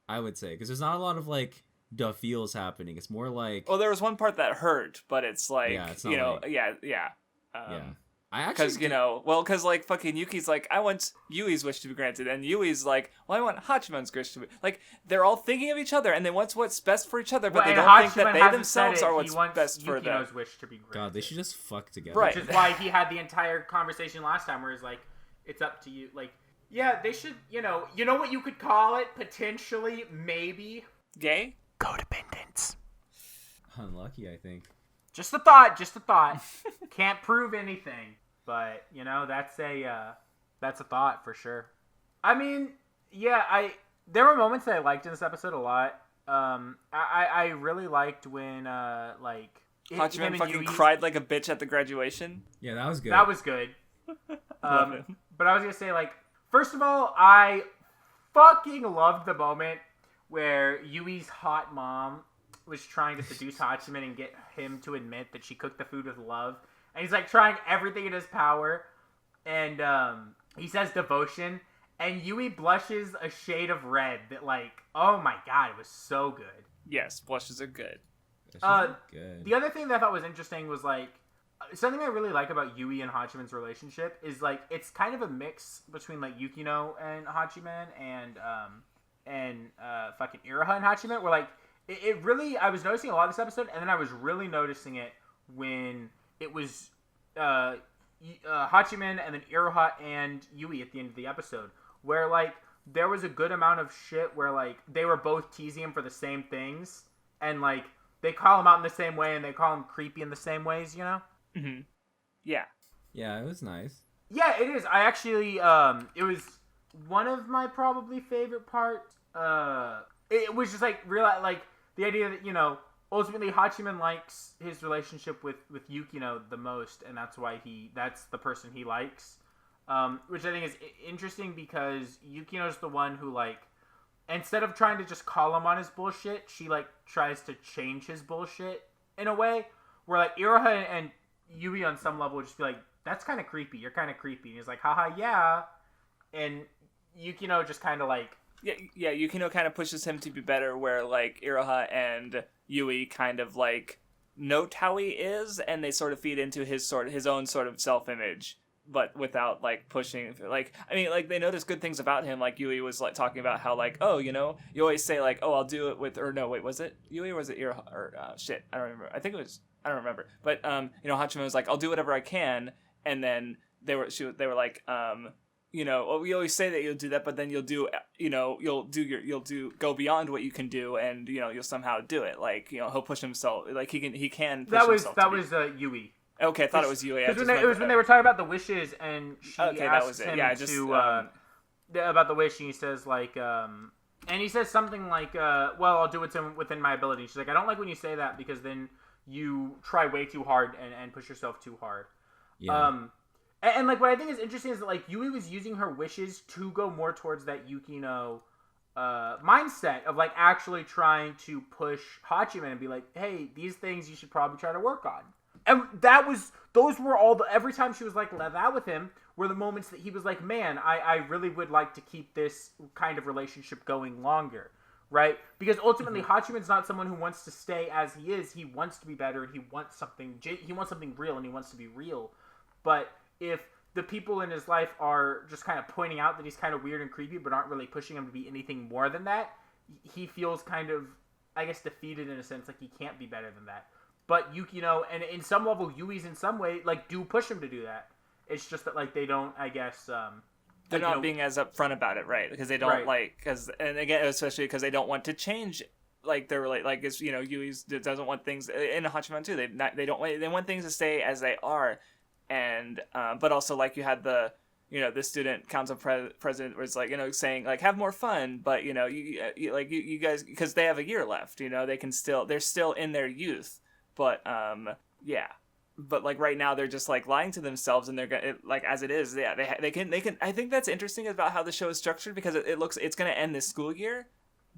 I would say because there's not a lot of like the feels happening. It's more like Well, there was one part that hurt, but it's like it's not like... yeah. I actually because like fucking Yuki's like, I want Yui's wish to be granted, and Yui's like, well, I want Hachiman's wish to be. Like, they're all thinking of each other, and they want what's best for each other, but they don't think that they themselves are what's best for them. Yukino's wish to be granted. God, they should just fuck together. Right. Which is why he had the entire conversation last time where he's like, it's up to you. Like, yeah, they should, you know what you could call it, potentially, maybe? Gay? Codependence. Unlucky, I think. Just a thought. Can't prove anything. But, that's a thought for sure. I mean, yeah, there were moments that I liked in this episode a lot. I really liked when, Hachiman fucking cried like a bitch at the graduation. Yeah, that was good. That was good. Love it. But I was going to say, first of all, I fucking loved the moment where Yui's hot mom was trying to seduce Hachiman and get him to admit that she cooked the food with love. And he's, trying everything in his power. And he says devotion. And Yui blushes a shade of red that, oh my god, it was so good. Yes, blushes are good. Good. The other thing that I thought was interesting was, something I really like about Yui and Hachiman's relationship is, it's kind of a mix between, Yukino and Hachiman and fucking Iroha and Hachiman, where, it really, I was noticing a lot of this episode, and then I was really noticing it when it was Hachiman and then Iroha and Yui at the end of the episode, where, there was a good amount of shit where, they were both teasing him for the same things, and, they call him out in the same way, and they call him creepy in the same ways, Mm-hmm. Yeah. Yeah, it was nice. Yeah, it is. I actually, it was one of my probably favorite parts. It was just, the idea that, ultimately Hachiman likes his relationship with Yukino the most, and that's why that's the person he likes. Which I think is interesting because Yukino's the one who, like, instead of trying to just call him on his bullshit, she, like, tries to change his bullshit in a way where, like, Iroha and Yui on some level would just be like, that's kind of creepy. You're kind of creepy. And he's like, haha, yeah. And Yukino just kind of, like... Yeah, Yukino kind of pushes him to be better, where, like, Iroha and Yui kind of, like, note how he is, and they sort of feed into his own sort of self-image. But without, like, pushing, like, I mean, like, they notice good things about him. Like, Yui was, like, talking about how, like, oh, you know, you always say, like, oh, I'll do it with, or no, wait, was it Yui or was it Iroha? Or, shit, I don't remember. I think it was, I don't remember. But, you know, Hachiman was like, I'll do whatever I can. And then they were like, you know, well, we always say that you'll do that, but then you'll do, you know, go beyond what you can do, and, you know, you'll somehow do it. Like, you know, he'll push himself, like, he can push himself. That was Yui. Okay, I thought it was Yui. It was when they were talking about the wishes, and she asked him about the wish, and he says, like, and he says something like, well, I'll do what's within my ability. She's like, I don't like when you say that, because then you try way too hard and push yourself too hard. Yeah. And like, what I think is interesting is that, like, Yui was using her wishes to go more towards that Yukino mindset of, like, actually trying to push Hachiman and be like, hey, these things you should probably try to work on. And those were all every time she was like, let out with him, were the moments that he was like, man, I really would like to keep this kind of relationship going longer, right? Because ultimately, Hachiman's not someone who wants to stay as he is. He wants to be better, and he wants something real, and he wants to be real. But if the people in his life are just kind of pointing out that he's kind of weird and creepy, but aren't really pushing him to be anything more than that, he feels kind of, I guess, defeated in a sense, like he can't be better than that. But Yukino, and in some level, Yui's in some way, like, do push him to do that. It's just that, like, they don't, I guess... They're not being as upfront about it, right? Because they don't, and again, especially because they don't want to change, like, their, like, it's, you know, Yui doesn't want things, in Hachiman too, they want things to stay as they are, and, but also, like, you had the, you know, the student council president was, like, you know, saying, like, have more fun, but, you know, you guys, because they have a year left, you know, they're still in their youth. But, yeah. But, like, right now, they're just, like, lying to themselves, and they're gonna, like, as it is, yeah, they can, I think that's interesting about how the show is structured, because it's gonna end this school year,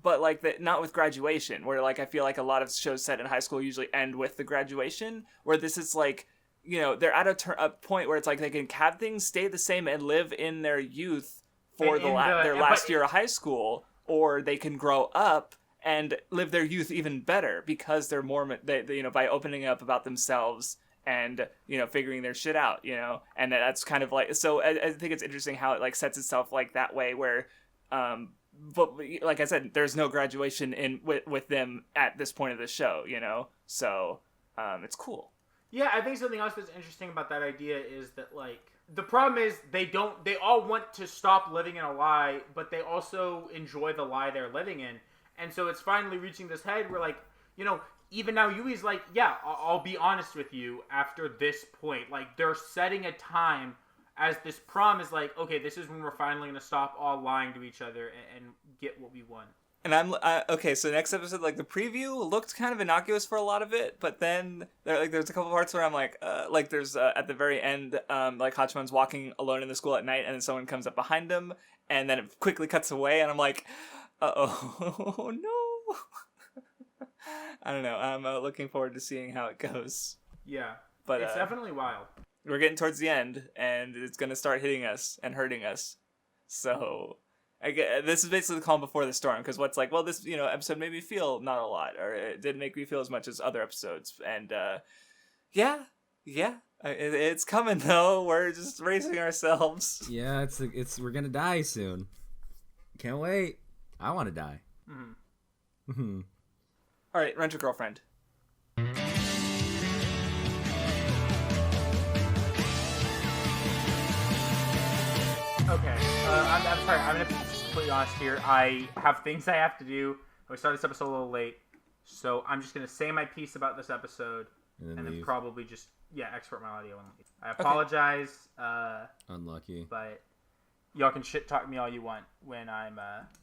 but, like, not with graduation, where, like, I feel like a lot of shows set in high school usually end with the graduation, where this is, like, you know, they're at a point where it's, like, they can have things stay the same and live in their youth for their last year of high school, or they can grow up and live their youth even better because they're more, you know, by opening up about themselves and, you know, figuring their shit out, you know, and that's kind of like, so I think it's interesting how it, like, sets itself like that way where, but like I said, there's no graduation with them at this point of the show, you know, so it's cool. Yeah, I think something else that's interesting about that idea is that, like, the problem is they all want to stop living in a lie, but they also enjoy the lie they're living in. And so it's finally reaching this head where, like, you know, even now Yui's like, yeah, I'll be honest with you after this point. Like, they're setting a time as this prom is like, okay, this is when we're finally going to stop all lying to each other and get what we want. And okay, so next episode, like, the preview looked kind of innocuous for a lot of it, but then there's a couple parts where I'm like there's at the very end, like, Hachiman's walking alone in the school at night, and then someone comes up behind him, and then it quickly cuts away, and I'm like, uh-oh, no. I don't know. I'm looking forward to seeing how it goes. Yeah, but it's definitely wild. We're getting towards the end, and it's going to start hitting us and hurting us. So, this is basically the calm before the storm, because what's like, well, this, you know, episode made me feel not a lot, or it didn't make me feel as much as other episodes. And, yeah. It's coming, though. We're just racing ourselves. Yeah, we're going to die soon. Can't wait. I want to die. Mm-hmm. All right, Rent a Girlfriend. Okay, I'm sorry. I'm gonna be completely honest here. I have things I have to do. We started this episode a little late, so I'm just gonna say my piece about this episode, and then probably just export my audio and leave. I apologize. Unlucky, but y'all can shit talk me all you want when I'm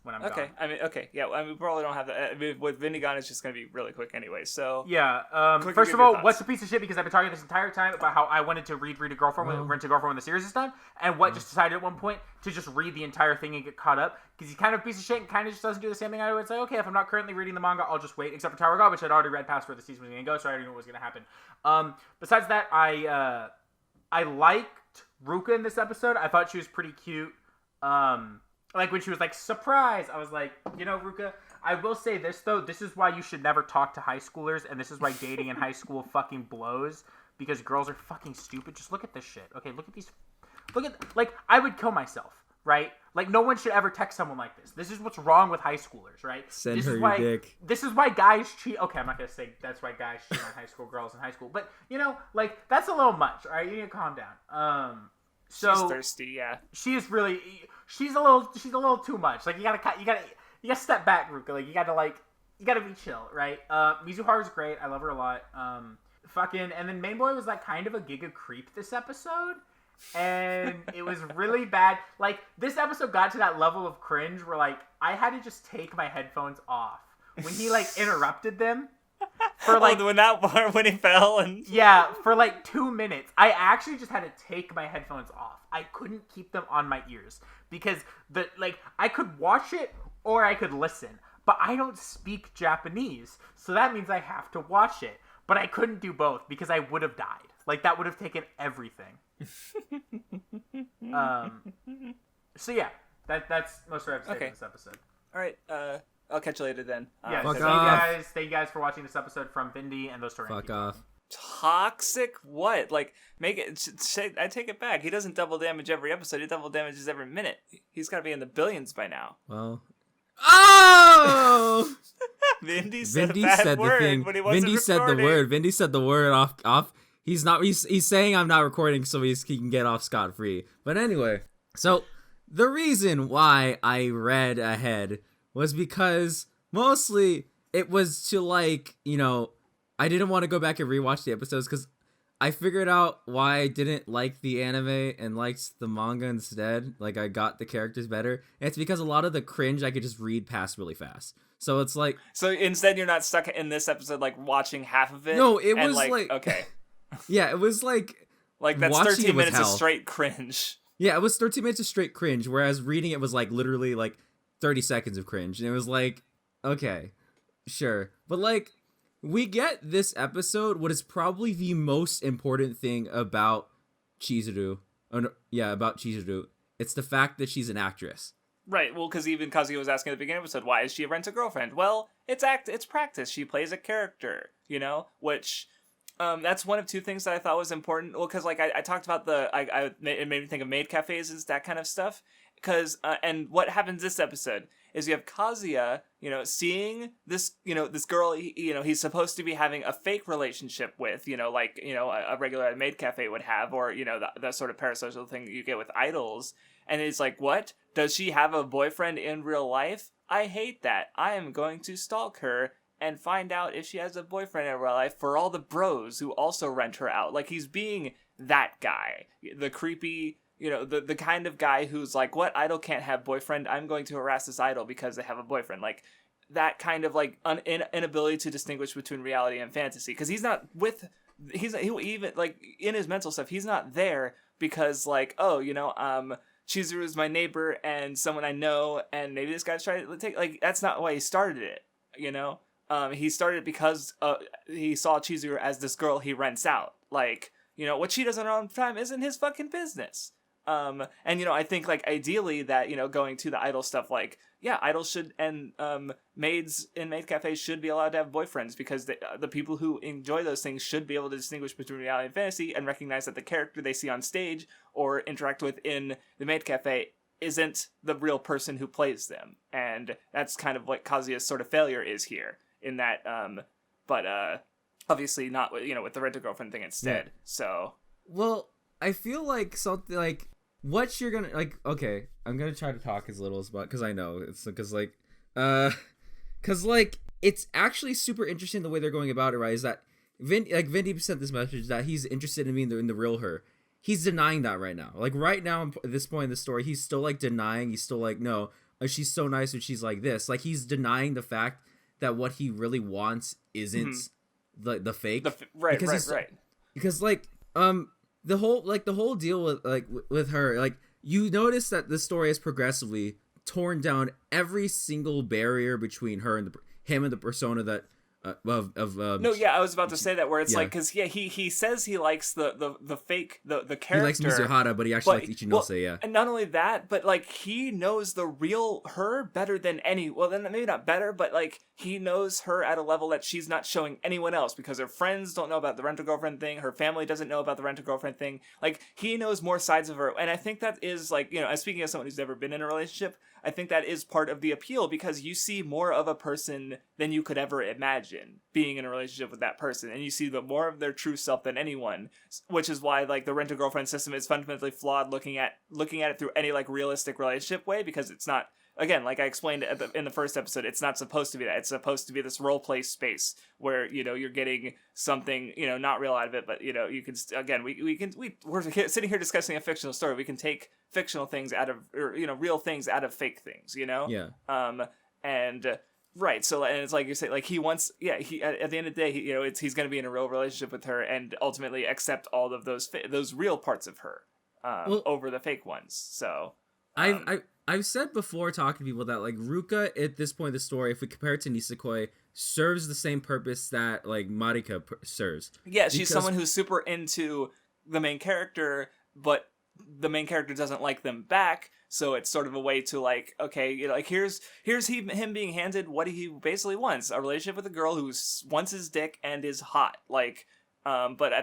Okay. gone. I mean, okay. Yeah. I mean, we probably don't have that. I mean, with Vindy gone, it's just gonna be really quick anyway. So. Yeah. Quickly First give of your all, thoughts. what's a piece of shit? Because I've been talking this entire time about how I wanted to Rent a Girlfriend when the series is done, and what just decided at one point to just read the entire thing and get caught up because he's kind of a piece of shit and kind of just doesn't do the same thing I would say. Okay, if I'm not currently reading the manga, I'll just wait. Except for Tower of God, which I'd already read past where the season was gonna go, so I already knew what was gonna happen. Besides that, I liked Ruka in this episode. I thought she was pretty cute. Like when she was like, surprise, I was like, Ruka, I will say this though, this is why you should never talk to high schoolers, and this is why dating in high school fucking blows, because girls are fucking stupid. Just look at this shit. Okay, like, I would kill myself, right? Like, no one should ever text someone like this. This is what's wrong with high schoolers, right? Send this her is your why, dick. This is why guys cheat. Okay, I'm not gonna say that's why guys cheat on high school girls in high school, but, like, that's a little much, alright? You need to calm down. So She's thirsty, yeah. she's a little too much. Like you gotta step back, Ruka. Like you gotta be chill, right? Mizuharu's great. I love her a lot. And then Main Boy was like kind of a giga creep this episode, and it was really bad. Like this episode got to that level of cringe where like I had to just take my headphones off when he like interrupted them. For like when he fell and yeah, for like 2 minutes, I actually just had to take my headphones off. I couldn't keep them on my ears because I could watch it or I could listen, but I don't speak Japanese, so that means I have to watch it. But I couldn't do both because I would have died. Like that would have taken everything. So yeah, that's most of what I have to say Okay. for this episode. all right. I'll catch you later then. Yeah, Fuck so off. thank you guys for watching this episode from Vindy and those stories. Fuck off. Toxic what? Like, make it. I take it back. He doesn't double damage every episode. He double damages every minute. He's got to be in the billions by now. Well. Oh! Vindy said Vindy a bad said the word thing. when he wasn't Vindy said the recording. word. Vindy said the word off. He's saying I'm not recording so he can get off scot-free. But anyway, so the reason why I read ahead was because mostly it was to like, I didn't want to go back and rewatch the episodes because I figured out why I didn't like the anime and liked the manga instead. Like I got the characters better. And it's because a lot of the cringe I could just read past really fast. So it's like... So instead you're not stuck in this episode like watching half of it? No, it and, was like... Okay. Yeah, it was like... Like that's watching 13 it was minutes of hell. straight cringe. Yeah, it was 13 minutes of straight cringe, whereas reading it was like literally like 30 seconds of cringe. And it was like, okay, sure. But like, we get this episode, what is probably the most important thing about Chizuru. Oh, no, yeah, about Chizuru. It's the fact that she's an actress. Right, well, because even Kazuya was asking at the beginning of the episode, why is she a rent-a-girlfriend? Well, it's practice. She plays a character, which... that's one of two things that I thought was important. Well, because like I talked about it made me think of maid cafes and that kind of stuff. Because and what happens this episode is you have Kazuya, seeing this, this girl, he's supposed to be having a fake relationship with, a regular maid cafe would have, or the sort of parasocial thing you get with idols. And it's like, what? Does she have a boyfriend in real life? I hate that. I am going to stalk her and find out if she has a boyfriend in real life for all the bros who also rent her out. Like, he's being that guy. The creepy, the kind of guy who's like, what idol can't have boyfriend? I'm going to harass this idol because they have a boyfriend. Like, that kind of, like, inability to distinguish between reality and fantasy. Because he's not with... he even, like, in his mental stuff, he's not there because, like, Chizuru is my neighbor and someone I know, and maybe this guy's trying to take... Like, that's not why he started it, he started because he saw Chizuru as this girl he rents out. Like, what she does on her own time isn't his fucking business. And, I think, like, ideally that, going to the idol stuff, like, yeah, idols should, and maids in maid cafes should be allowed to have boyfriends because the people who enjoy those things should be able to distinguish between reality and fantasy and recognize that the character they see on stage or interact with in the maid cafe isn't the real person who plays them. And that's kind of what Kazuya's sort of failure is here. In that, but obviously not with the rent-a-girlfriend thing instead. Yeah. So, well, I feel like something like what you're gonna like. Okay, I'm gonna try to talk as little as possible because I know it's because it's actually super interesting the way they're going about it. Right, is that Vindy sent this message that he's interested in being in the real her. he's denying that right now. Like right now at this point in the story, he's still like denying. He's still like, no, she's so nice when she's like this. Like he's denying the fact that what he really wants isn't the fake. Right. Because like the whole deal with her, like you notice that the story has progressively torn down every single barrier between her and him and the persona that I was about to say that, where it's like, because he says he likes the fake the character. He likes Mizuhara, but he actually likes Ichinose, and not only that, but like he knows the real her better than any. Well, then maybe not better, but like he knows her at a level that she's not showing anyone else, because her friends don't know about the rent-a-girlfriend thing, her family doesn't know about the rent-a-girlfriend thing. Like he knows more sides of her, and I think that is like, you know, as speaking as someone who's never been in a relationship, I think that is part of the appeal, because you see more of a person than you could ever imagine being in a relationship with that person, and you see the more of their true self than anyone, which is why like the rent-a-girlfriend system is fundamentally flawed looking at it through any like realistic relationship way, because it's not, again, like I explained in the first episode, it's not supposed to be that. It's supposed to be this role play space where, you know, you're getting something, you know, not real out of it, but, you know, you can, again, we're sitting here discussing a fictional story. We can take fictional things out of, or, you know, real things out of fake things, you know? Yeah. Right, so, and it's like you say, like, he wants, he at the end of the day, he, you know, he's going to be in a real relationship with her and ultimately accept all of those real parts of her over the fake ones, so... I've said before, talking to people, that like Ruka at this point in the story, if we compare it to Nisekoi, serves the same purpose that like Marika serves. Yeah, she's someone who's super into the main character, but the main character doesn't like them back, so it's sort of a way to like, okay, you know, like here's him being handed what he basically wants: a relationship with a girl who wants his dick and is hot, like. But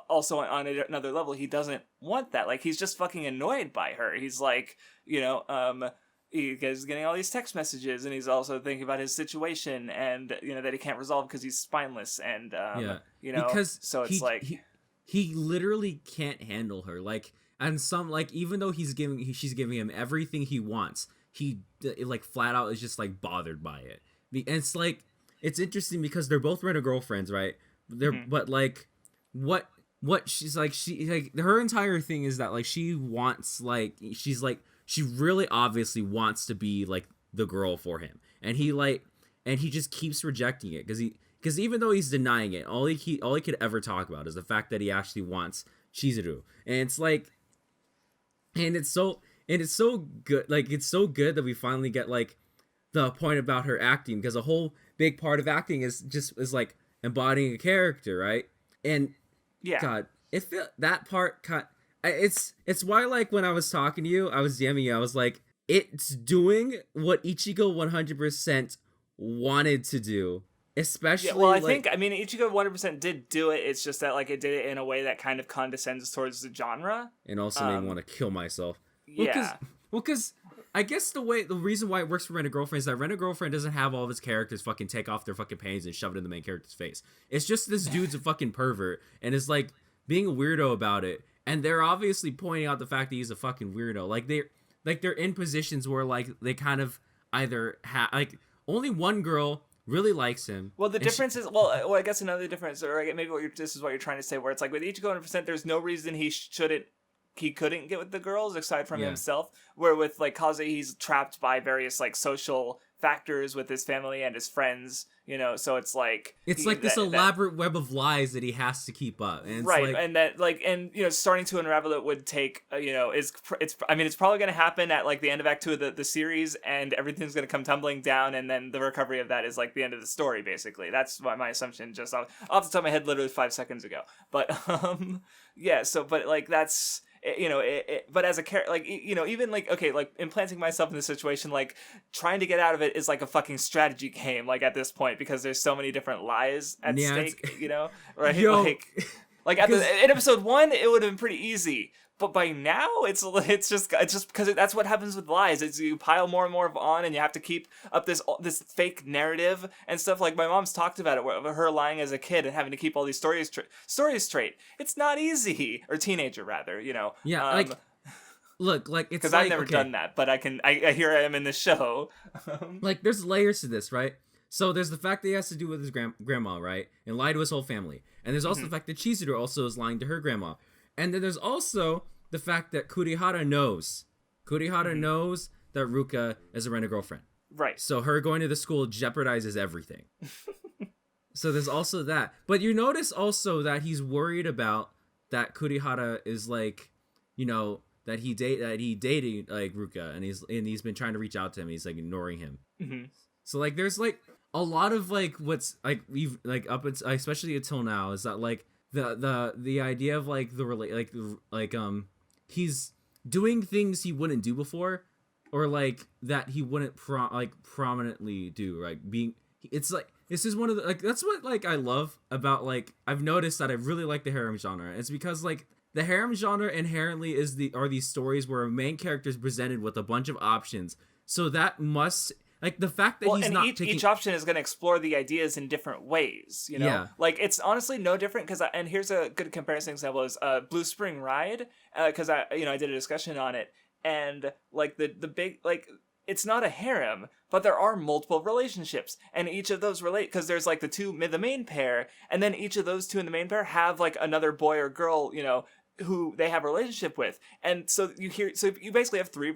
also on another level, he doesn't want that. Like, he's just fucking annoyed by her. He's like, you know, he's getting all these text messages, and he's also thinking about his situation, and, you know, that he can't resolve because he's spineless, and, you know, because so it's he literally can't handle her. Like, and like, even though she's giving him everything he wants, he, like, flat out is just, like, bothered by it. And it's, like, it's interesting because they're both rent-a-girlfriends, right? But like what she's like, her entire thing is that like she wants, like, she's like, she really obviously wants to be like the girl for him, and he just keeps rejecting it because even though he's denying it, all he could ever talk about is the fact that he actually wants Chizuru. And it's like, and it's so good, like it's so good that we finally get like the point about her acting, because a whole big part of acting is like embodying a character, right? And God, that part it's why, like, when I was talking to you, I was DMing you, I was like, it's doing what Ichigo 100% wanted to do, especially. Yeah, well, I think Ichigo 100% did do it. It's just that like it did it in a way that kind of condescends towards the genre, and also made me want to kill myself. Yeah, because I guess the reason why it works for Rent-a-Girlfriend is that Rent-a-Girlfriend doesn't have all of its characters fucking take off their fucking panties and shove it in the main character's face. It's just this dude's a fucking pervert and is like being a weirdo about it. And they're obviously pointing out the fact that he's a fucking weirdo. Like they're in positions where like they kind of either like only one girl really likes him. Well, the difference is, well, I guess another difference, or maybe this is what you're trying to say, where it's like with Ichigo 100%, there's no reason he couldn't get with the girls aside from himself, where with like Kaze, he's trapped by various like social factors with his family and his friends, you know, so it's like this elaborate web of lies that he has to keep up, and it's right, and that like, and you know, starting to unravel it would take you know, it's probably going to happen at like the end of Act 2 of the series, and everything's going to come tumbling down, and then the recovery of that is like the end of the story, basically. That's my assumption, just off the top of my head, literally 5 seconds ago. But yeah, so but like that's, you know, but as a character, like, you know, even like, okay, like implanting myself in this situation, like trying to get out of it is like a fucking strategy game, like at this point, because there's so many different lies at stake, you know, right? Yo, like in episode 1, it would have been pretty easy, but by now it's just because that's what happens with lies. It's you pile more and more on, and you have to keep up this fake narrative and stuff. Like my mom's talked about it, where her lying as a kid and having to keep all these stories straight. It's not easy, or teenager rather, you know. Yeah, like look, like it's because like, I've never done that, but here I am in this show. Like there's layers to this, right? So there's the fact that he has to do with his grandma, right, and lie to his whole family, and there's also the fact that Chizuru also is lying to her grandma. And then there's also the fact that Kurihara knows that Ruka is a rent girlfriend. Right. So her going to the school jeopardizes everything. So there's also that. But you notice also that he's worried about that Kurihara is like, you know, that he dated like Ruka, and he's been trying to reach out to him. He's like ignoring him. Mm-hmm. So like there's like a lot of like what's like we've like especially until now is that like the idea of like he's doing things he wouldn't do before, or like that he wouldn't prominently do, like being, it's like this is one of the like that's what like I love about like I've noticed that I really like the harem genre. It's because like the harem genre inherently are these stories where a main character is presented with a bunch of options, so that must like the fact that he's not taking each option is going to explore the ideas in different ways, you know? Yeah. Like, it's honestly no different, and here's a good comparison example is Blue Spring Ride, because I did a discussion on it, and, like, the big, like, it's not a harem, but there are multiple relationships, and each of those relate, because there's, like, the main pair, and then each of those two in the main pair have, like, another boy or girl, you know, who they have a relationship with, and so you basically have three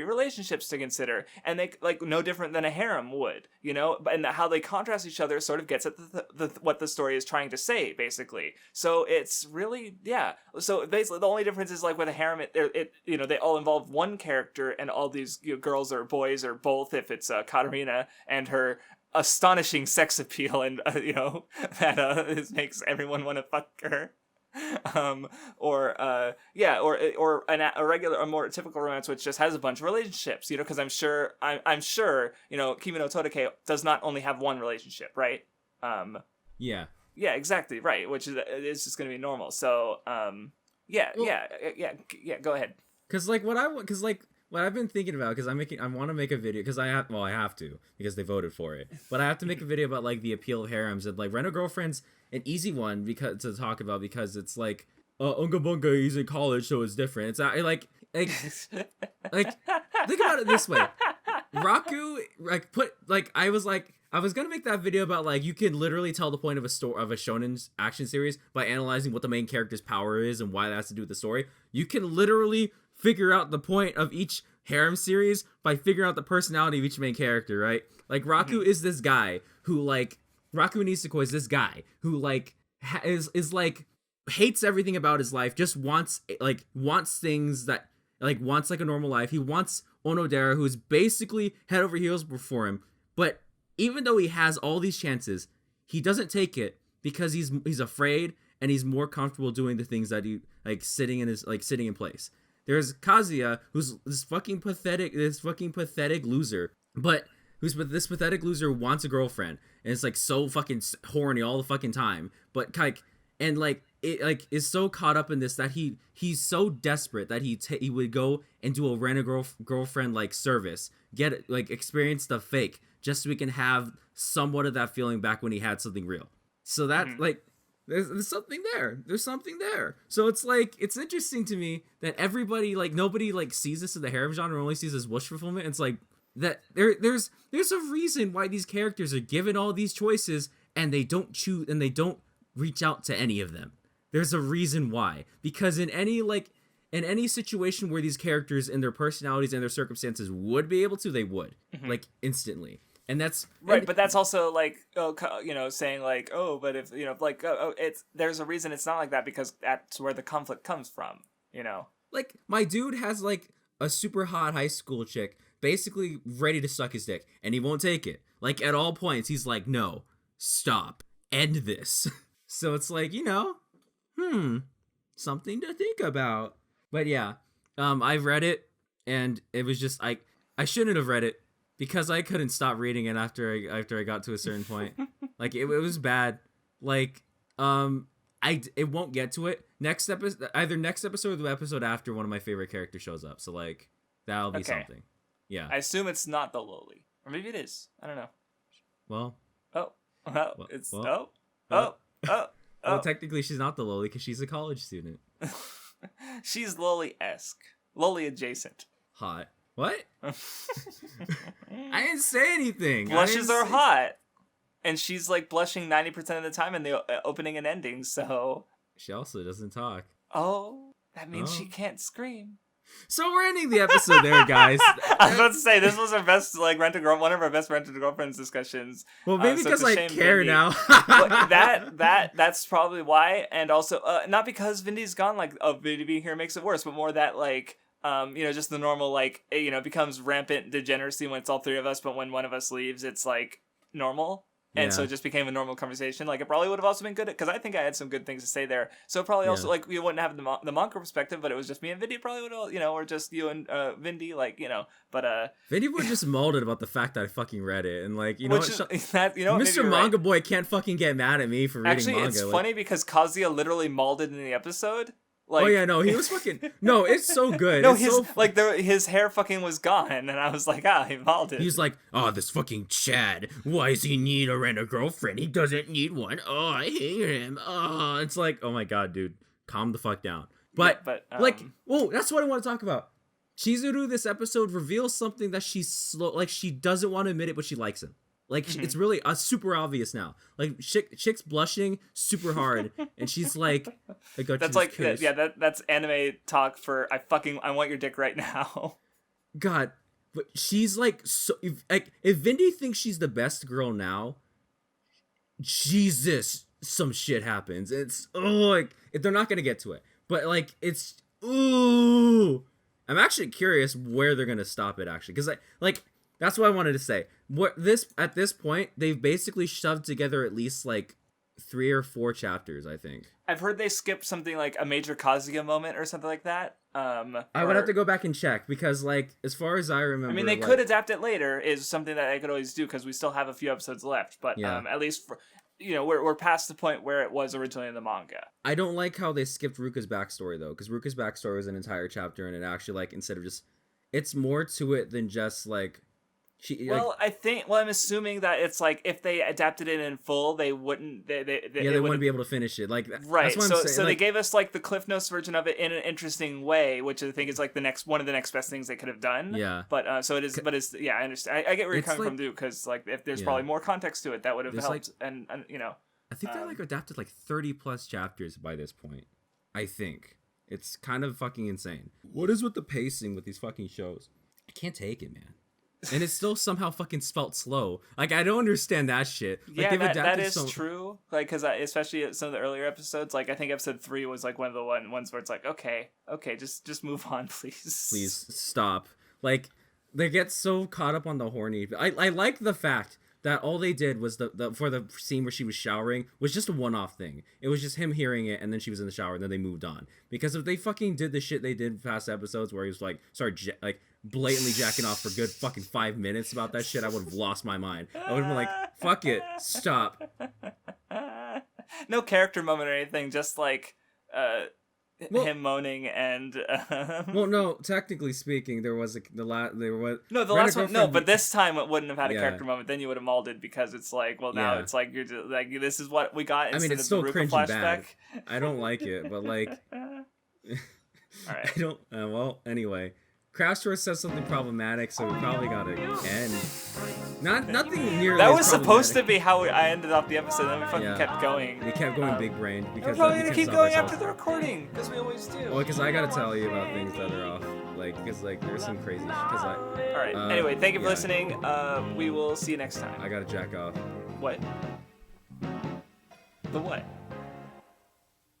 relationships to consider, and they like no different than a harem would, you know, and how they contrast each other sort of gets at what the story is trying to say, basically. So it's really so basically the only difference is like with a harem, it you know, they all involve one character, and all these, you know, girls or boys or both if it's Katarina and her astonishing sex appeal, and you know, that makes everyone want to fuck her. Or a more typical romance which just has a bunch of relationships, you know, because I'm sure, you know, Kimi no Torike does not only have one relationship, right? Yeah, exactly, right, which is it's just gonna be normal. So go ahead. Because what I've been thinking about, because I want to make a video, because I have to, because they voted for it. But I have to make a video about like the appeal of harems, and like rent-a-girlfriend's an easy one to talk about, because it's like Unga Bunga, he's in college, so it's different. It's like think about it this way. Raku I was gonna make that video about like you can literally tell the point of a shonen action series by analyzing what the main character's power is and why that has to do with the story. You can literally figure out the point of each harem series by figuring out the personality of each main character, right? Like Raku is this guy who like Raku Niseko is this guy who like is like hates everything about his life, just wants things that like wants like a normal life. He wants Onodera, who's basically head over heels for him, but even though he has all these chances, he doesn't take it because he's afraid, and he's more comfortable doing the things that he like sitting in place. There's Kazuya, who's this fucking pathetic loser, but this pathetic loser wants a girlfriend, and it's like so fucking horny all the fucking time, but like, and like it like is so caught up in this that he's so desperate that he would go and do a rent-a-girlfriend like service, get it, like experience the fake, just so he can have somewhat of that feeling back when he had something real. So that like there's something there. There's something there. So it's like, it's interesting to me that everybody, like, nobody, like, sees this in the harem genre, only sees this wish fulfillment. It's like, that there's a reason why these characters are given all these choices, and they don't choose, and they don't reach out to any of them. There's a reason why. Because in any situation where these characters and their personalities and their circumstances would be able to, they would. Like, instantly. And that's right, but that's also like, you know, saying like, oh, but if, you know, like, there's a reason it's not like that, because that's where the conflict comes from, you know. Like, my dude has like a super hot high school chick basically ready to suck his dick, and he won't take it. Like, at all points, he's like, no, stop, end this. So it's like, you know, something to think about. But yeah, I've read it, and it was just, I shouldn't have read it, because I couldn't stop reading it after I got to a certain point. Like, it was bad. Like, it won't get to it. Either next episode or the episode after, one of my favorite characters shows up. So, like, that'll be something. Yeah. I assume it's not the loli. Or maybe it is. I don't know. Well. Well, technically she's not the loli, because she's a college student. She's loli-esque. Loli adjacent. Hot. What? I didn't say anything. Blushes are hot. And she's like blushing 90% of the time in the opening and ending, so... She also doesn't talk. Oh, that means she Oh. can't scream. So we're ending the episode there, guys. I was about to say this was our best one of our best rent a girlfriends discussions. Well, maybe So because it's a I shame care Vindy- now. Well, that's probably why, and also not because Vindy's gone. Like, Vindy being here makes it worse, but more that like just the normal like it becomes rampant degeneracy when it's all three of us, but when one of us leaves, it's like normal. And so Yeah. it just became a normal conversation. Like, it probably would have also been good, because I think I had some good things to say there. So it probably also, Yeah. like, we wouldn't have the manga perspective, but it was just me and Vindy probably would have, or just you and Vindy, like, but Vindy would just molded about the fact that I fucking read it, and like, you know, which is, that, what, maybe Mr. you're Manga right. Boy can't fucking get mad at me for reading Actually, manga. it's like, funny because Kazuya literally molded in the episode. Like, oh yeah, no, he was fucking. No, it's so good. No, It's his so his hair fucking was gone, and I was like, he molded. He's like, oh, this fucking Chad. Why does he need a rent a girlfriend? He doesn't need one. Oh, I hate him. Oh, it's like, oh my god, dude, calm the fuck down. But, like, whoa, that's what I want to talk about. Chizuru this episode reveals something that she's slow, like she doesn't want to admit it, but she likes him. Like it's really super obvious now. Like chick's blushing super hard, and she's like, I got that's you like this kiss. that's anime talk for I want your dick right now. God, but she's like so. If Vindy thinks she's the best girl now, Jesus, some shit happens. It's like they're not gonna get to it, but like it's ooh. I'm actually curious where they're gonna stop it actually, because like that's what I wanted to say. At this point, they've basically shoved together at least like 3 or 4 chapters, I think. I've heard they skipped something like a major Kazuya moment or something like that. I would have to go back and check because, like, as far as I remember, I mean, they like, could adapt it later. Is something that I could always do because we still have a few episodes left. But Yeah. at least for we're past the point where it was originally in the manga. I don't like how they skipped Ruka's backstory though, because Ruka's backstory was an entire chapter, and it actually like instead of just, it's more to it than just like. Well, I'm assuming that it's like if they adapted it in full, they wouldn't. They wouldn't be able to finish it. Like right. That's what I'm saying. So like, they gave us like the Cliff Notes version of it in an interesting way, which I think is like one of the next best things they could have done. Yeah. But so it is. But it's I understand. I get where you're It's coming like- from too, because like if there's Yeah. probably more context to it, that would have There's, helped. like- And I think they like adapted like 30 plus chapters by this point. I think it's kind of fucking insane. What is with the pacing with these fucking shows? I can't take it, man. And it's still somehow fucking spelt slow. Like I don't understand that shit. Like, yeah, they've that adapted is true. Like, because especially at some of the earlier episodes, like I think episode 3 was like one of the ones where it's like, okay, just move on, please. Please stop. Like they get so caught up on the horny. I like the fact that all they did was for the scene where she was showering was just a one-off thing. It was just him hearing it, and then she was in the shower, and then they moved on. Because if they fucking did the shit they did past episodes where he was like, like blatantly jacking off for good fucking 5 minutes about that shit, I would have lost my mind. I would have been like, fuck it, stop. No character moment or anything, just like him moaning and. Well, no, technically speaking, there was No, the Rent a last one. No, Girlfriend- but this time it wouldn't have had a Yeah. character moment. Then you would have molded because it's like, well, now Yeah. it's like you're just, like this is what we got. I mean, Instead it's of still the Ruka cringe and bad. flashback. I don't like it, but like, All right. I don't. Well, anyway, Craftsdwarf says something problematic, so we probably gotta end. Nothing nearly. That as was supposed to problematic. be how I ended off the episode. Then we fucking Yeah. kept going. We kept going big brained We're because probably that gonna becomes keep going ourselves. after the recording because we always do. Well, because I gotta tell you about things that are off, like, because like there's some crazy. Because All right. uh, Anyway, thank you for yeah. listening. We will see you next time. I gotta jack off. What? The what?